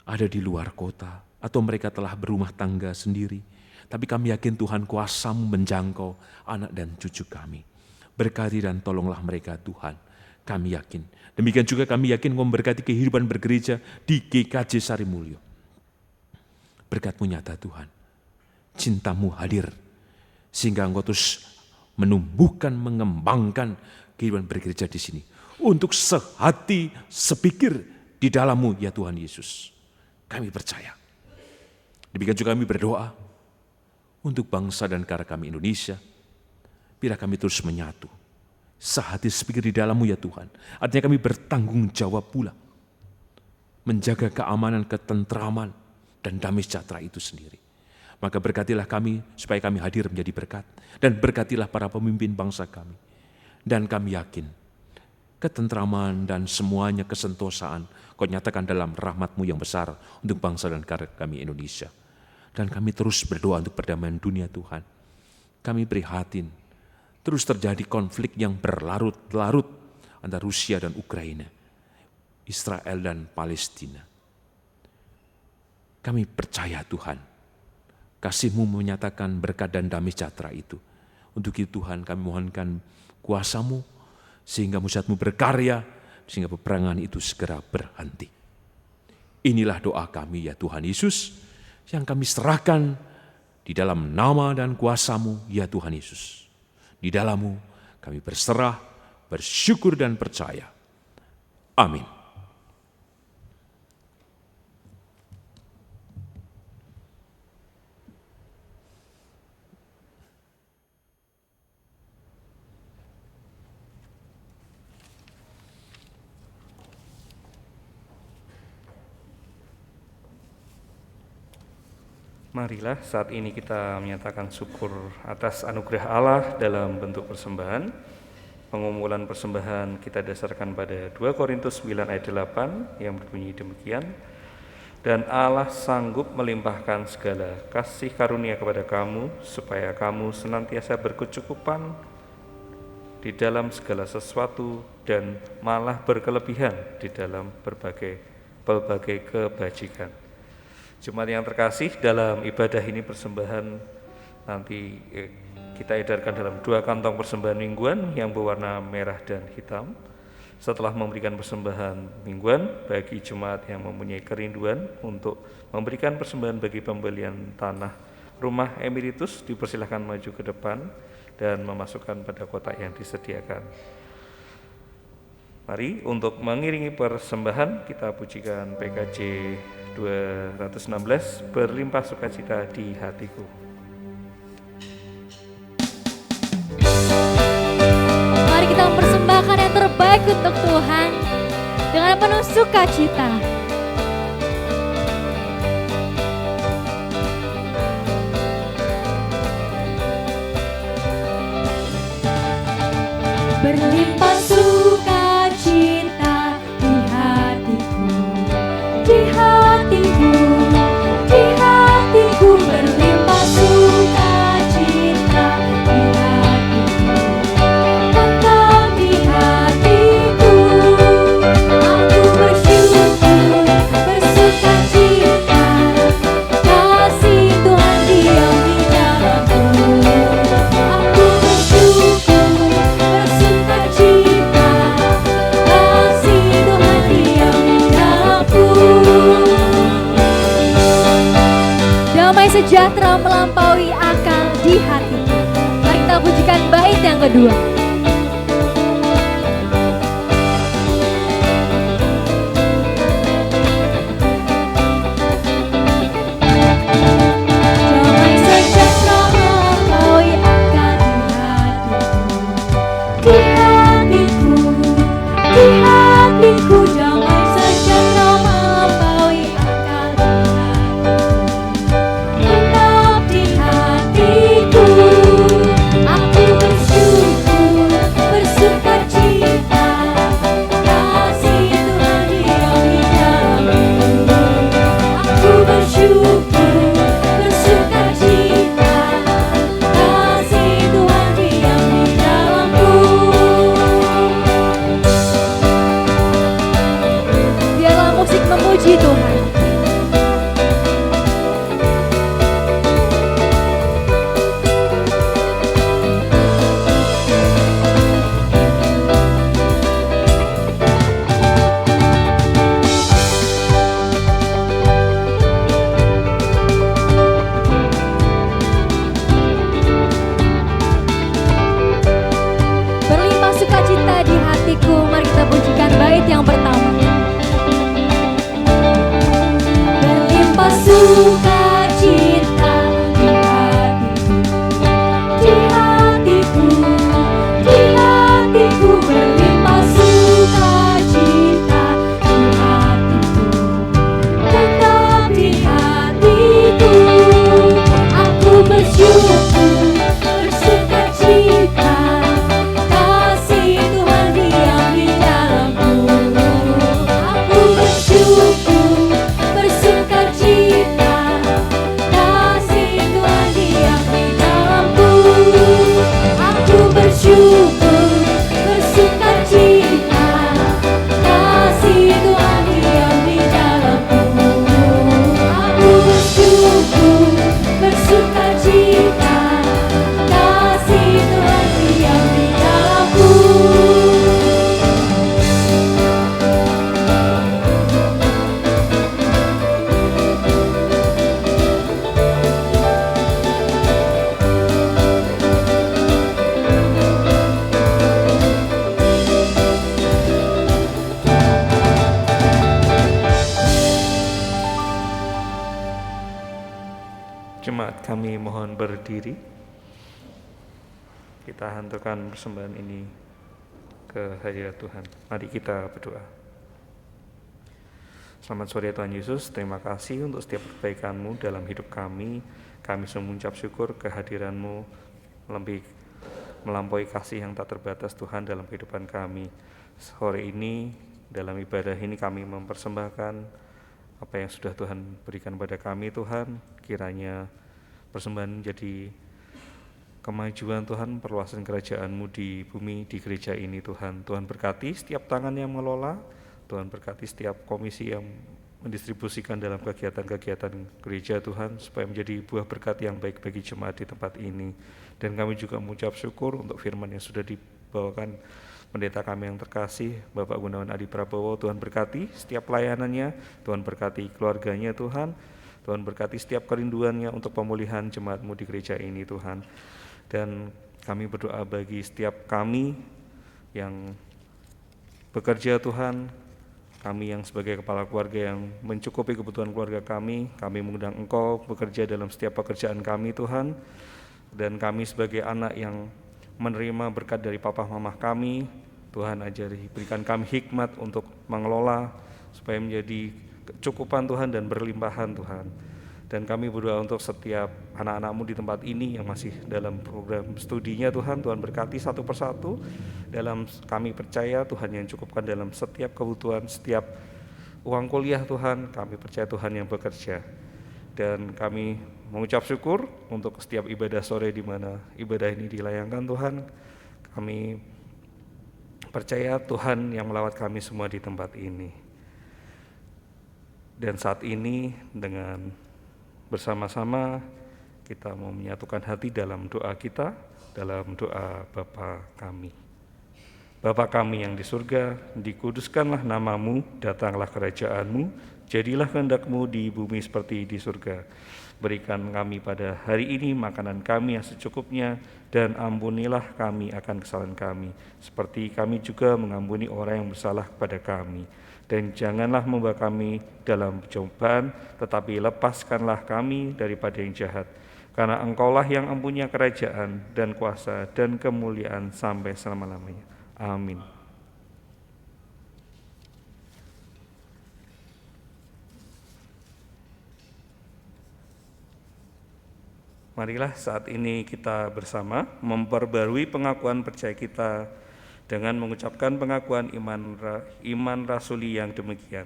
ada di luar kota, atau mereka telah berumah tangga sendiri. Tapi kami yakin Tuhan kuasa-Mu menjangkau anak dan cucu kami. Berkati dan tolonglah mereka Tuhan. Kami yakin. Demikian juga kami yakin Engkau memberkati kehidupan bergereja di GKJ Sarimulyo. Berkat-Mu nyata Tuhan. Cinta-Mu hadir. Sehingga Engkau terus menumbuhkan, mengembangkan kehidupan bergereja di sini. Untuk sehati, sepikir di dalam-Mu ya Tuhan Yesus. Kami percaya. Demikian juga kami berdoa untuk bangsa dan negara kami Indonesia. Biar kami terus menyatu. Sehati sepikir di dalam-Mu ya Tuhan. Artinya kami bertanggung jawab pula. Menjaga keamanan, ketentraman, dan damai sejahtera itu sendiri. Maka berkatilah kami supaya kami hadir menjadi berkat. Dan berkatilah para pemimpin bangsa kami. Dan kami yakin, ketentraman dan semuanya kesentosaan Kau nyatakan dalam rahmat-Mu yang besar untuk bangsa dan negara kami Indonesia. Dan kami terus berdoa untuk perdamaian dunia Tuhan. Kami prihatin, terus terjadi konflik yang berlarut-larut antara Rusia dan Ukraina, Israel dan Palestina. Kami percaya Tuhan, kasih-Mu menyatakan berkat dan damai sejahtera itu. Untuk itu Tuhan kami mohonkan kuasa-Mu, sehingga mujizat-Mu berkarya, sehingga peperangan itu segera berhenti. Inilah doa kami ya Tuhan Yesus, yang kami serahkan di dalam nama dan kuasa-Mu ya Tuhan Yesus. Di dalam-Mu kami berserah, bersyukur dan percaya. Amin. Marilah saat ini kita menyatakan syukur atas anugerah Allah dalam bentuk persembahan. Pengumpulan persembahan kita dasarkan pada 2 Korintus 9 ayat 8 yang berbunyi demikian. Dan Allah sanggup melimpahkan segala kasih karunia kepada kamu, supaya kamu senantiasa berkecukupan di dalam segala sesuatu dan malah berkelebihan di dalam berbagai kebajikan. Jemaat yang terkasih, dalam ibadah ini persembahan nanti kita edarkan dalam 2 kantong persembahan mingguan yang berwarna merah dan hitam. Setelah memberikan persembahan mingguan, bagi jemaat yang mempunyai kerinduan untuk memberikan persembahan bagi pembelian tanah rumah emeritus, dipersilahkan maju ke depan dan memasukkan pada kotak yang disediakan. Mari untuk mengiringi persembahan kita pujikan PKJ 216, berlimpah sukacita di hatiku. Mari kita mempersembahkan yang terbaik untuk Tuhan dengan penuh sukacita. Berlimpah sukacita di hatiku, di hatiku, di hatiku. Berlimpah sukacita di hatiku, tetap di hatiku. Aku bersyukur, bersukacita, kasih Tuhan diam di dalamku. Aku bersyukur, bersukacita, kasih Tuhan diam di dalamku. Damai sejahtera melampaui akal di hati. Mari kita pujikan bait yang kedua. Damai sejahtera melampaui akal di hatiku, di hatiku. Damai sejahtera melampaui akal tetap di hatiku. Aku bersyukur, bersukacita, kasih Tuhan diam di dalamku. Aku bersyukur, bersukacita, kasih Tuhan diam di dalamku. Biarlah musik memuji Tuhan. Berlimpah sukacita di hatiku. Mari kita pujikan bait yang pertama. Jemaat kami mohon berdiri. Kita hanturkan persembahan ini ke hadirat Tuhan. Mari kita berdoa. Selamat sore Tuhan Yesus, terima kasih untuk setiap kebaikan-Mu dalam hidup kami. Kami semua mengucap syukur kehadiran-Mu melampaui kasih yang tak terbatas Tuhan dalam kehidupan kami. Sore ini, dalam ibadah ini kami mempersembahkan apa yang sudah Tuhan berikan pada kami Tuhan. Kiranya persembahan menjadi kemajuan Tuhan, perluasan kerajaan-Mu di bumi, di gereja ini Tuhan. Tuhan berkati setiap tangan yang mengelola, Tuhan berkati setiap komisi yang mendistribusikan dalam kegiatan-kegiatan gereja Tuhan, supaya menjadi buah berkat yang baik bagi jemaat di tempat ini. Dan kami juga mengucap syukur untuk firman yang sudah dibawakan pendeta kami yang terkasih, Bapak Gunawan Adi Prabowo. Tuhan berkati setiap pelayanannya, Tuhan berkati keluarganya Tuhan, Tuhan berkati setiap kerinduannya untuk pemulihan jemaat-Mu di gereja ini Tuhan. Dan kami berdoa bagi setiap kami yang bekerja Tuhan, kami yang sebagai kepala keluarga yang mencukupi kebutuhan keluarga kami mengundang Engkau bekerja dalam setiap pekerjaan kami Tuhan. Dan kami sebagai anak yang menerima berkat dari papa mama kami, Tuhan ajari, berikan kami hikmat untuk mengelola supaya menjadi kecukupan Tuhan dan berlimpahan Tuhan. Dan kami berdoa untuk setiap anak-anak-Mu di tempat ini yang masih dalam program studinya Tuhan, Tuhan berkati satu persatu. Dalam kami percaya Tuhan yang cukupkan dalam setiap kebutuhan, setiap uang kuliah Tuhan, kami percaya Tuhan yang bekerja. Dan kami mengucap syukur untuk setiap ibadah sore di mana ibadah ini dilayangkan Tuhan. Kami percaya Tuhan yang melawat kami semua di tempat ini. Dan saat ini dengan bersama-sama kita mau menyatukan hati dalam doa kita, dalam doa Bapa kami. Bapa kami yang di surga, dikuduskanlah nama-Mu, datanglah kerajaan-Mu, jadilah kehendak-Mu di bumi seperti di surga. Berikan kami pada hari ini makanan kami yang secukupnya, dan ampunilah kami akan kesalahan kami, seperti kami juga mengampuni orang yang bersalah kepada kami. Dan janganlah membawa kami dalam pencobaan, tetapi lepaskanlah kami daripada yang jahat. Karena Engkaulah yang mempunyai kerajaan dan kuasa dan kemuliaan sampai selama-lamanya. Amin. Marilah saat ini kita bersama memperbarui pengakuan percaya kita dengan mengucapkan pengakuan iman rasuli yang demikian.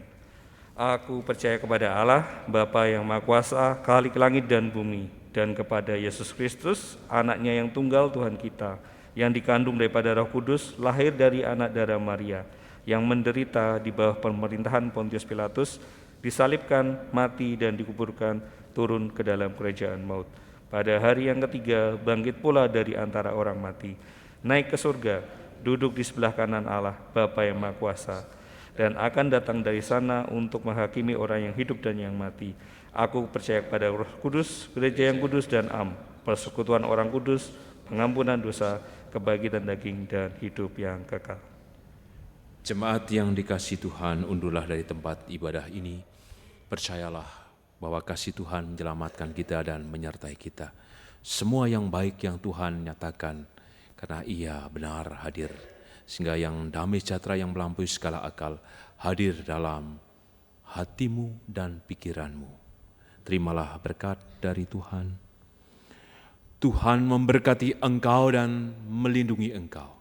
Aku percaya kepada Allah, Bapa yang Maha Kuasa, Khalik langit dan bumi, dan kepada Yesus Kristus, anaknya yang tunggal Tuhan kita, yang dikandung daripada Roh Kudus, lahir dari anak darah Maria, yang menderita di bawah pemerintahan Pontius Pilatus, disalibkan, mati dan dikuburkan, turun ke dalam kerajaan maut. Pada hari yang ketiga, bangkit pula dari antara orang mati, naik ke surga, duduk di sebelah kanan Allah, Bapa yang Maha Kuasa, dan akan datang dari sana untuk menghakimi orang yang hidup dan yang mati. Aku percaya kepada Roh Kudus, gereja yang kudus dan persekutuan orang kudus, pengampunan dosa, kebangkitan daging, dan hidup yang kekal. Jemaat yang dikasihi Tuhan, undurlah dari tempat ibadah ini. Percayalah bahwa kasih Tuhan menyelamatkan kita dan menyertai kita. Semua yang baik yang Tuhan nyatakan, karena Ia benar hadir, sehingga yang damai sejahtera yang melampaui segala akal hadir dalam hatimu dan pikiranmu. Terimalah berkat dari Tuhan. Tuhan memberkati engkau dan melindungi engkau.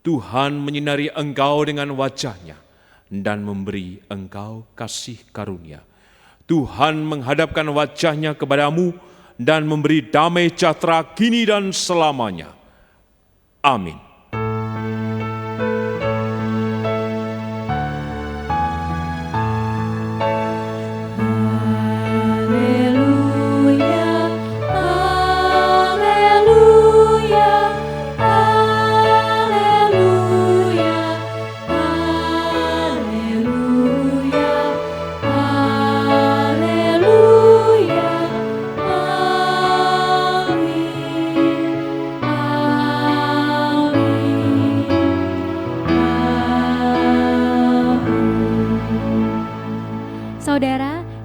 Tuhan menyinari engkau dengan wajah-Nya dan memberi engkau kasih karunia. Tuhan menghadapkan wajah-Nya kepadamu dan memberi damai sejahtera kini dan selamanya. Amin.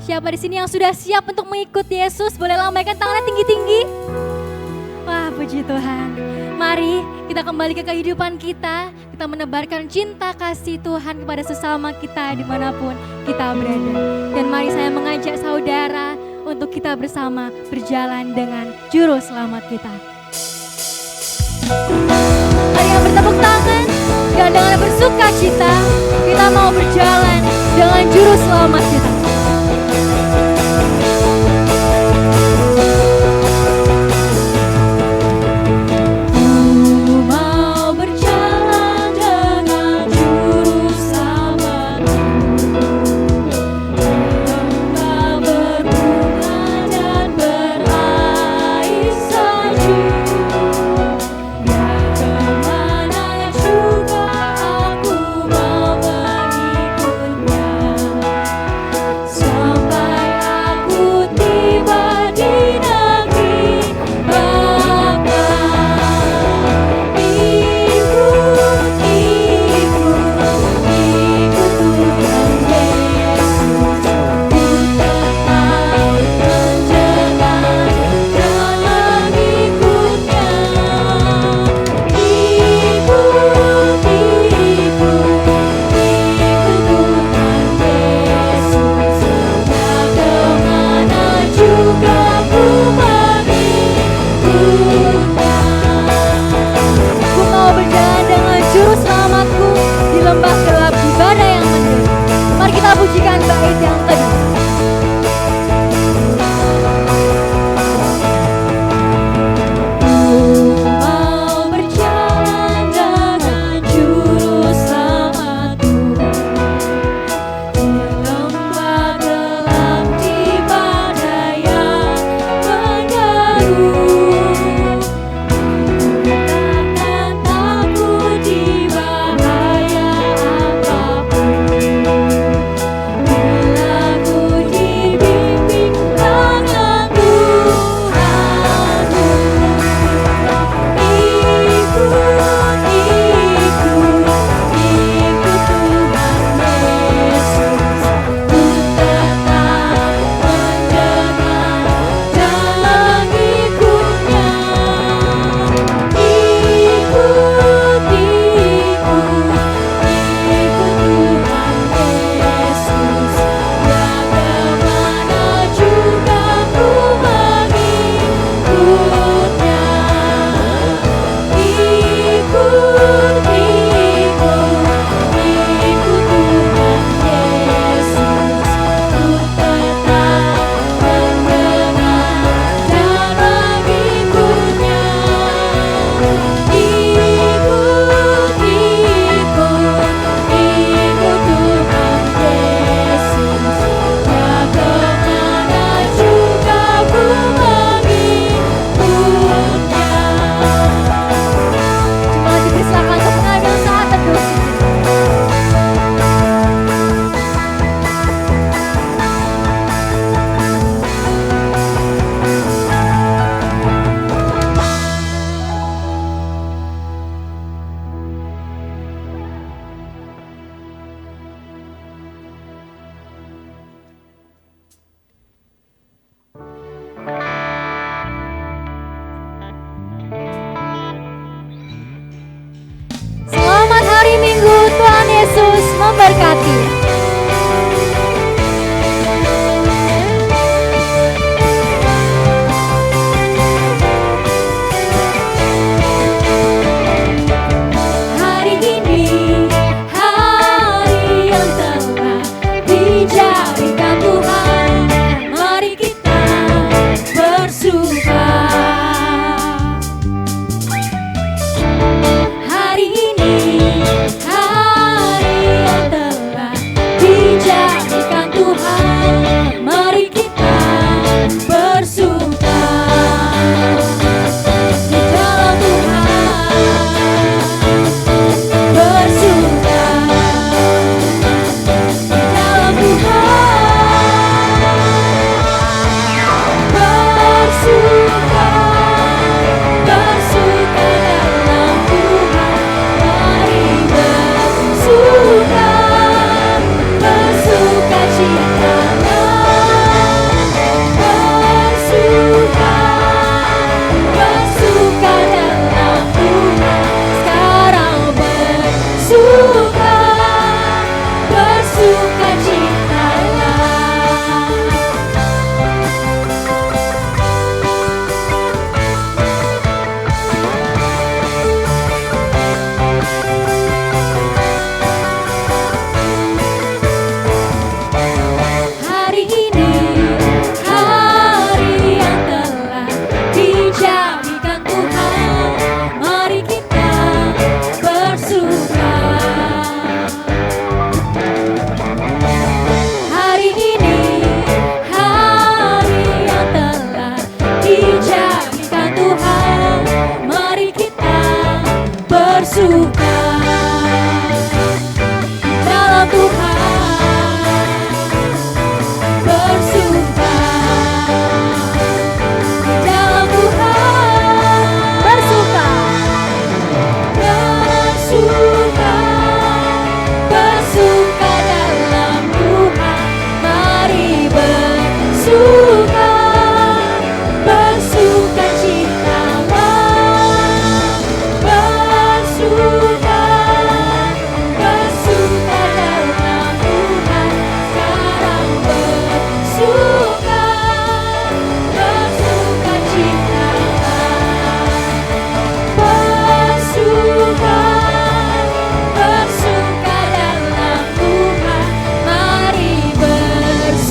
Siapa di sini yang sudah siap untuk mengikuti Yesus? Boleh lambaikan tangannya tinggi-tinggi. Wah, puji Tuhan. Mari kita kembali ke kehidupan kita. Kita menebarkan cinta kasih Tuhan kepada sesama kita dimanapun kita berada. Dan mari saya mengajak saudara untuk kita bersama berjalan dengan juru selamat kita. Mari yang bertepuk tangan dan dengan bersuka cita kita mau berjalan dengan juru selamat kita.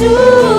Yesus.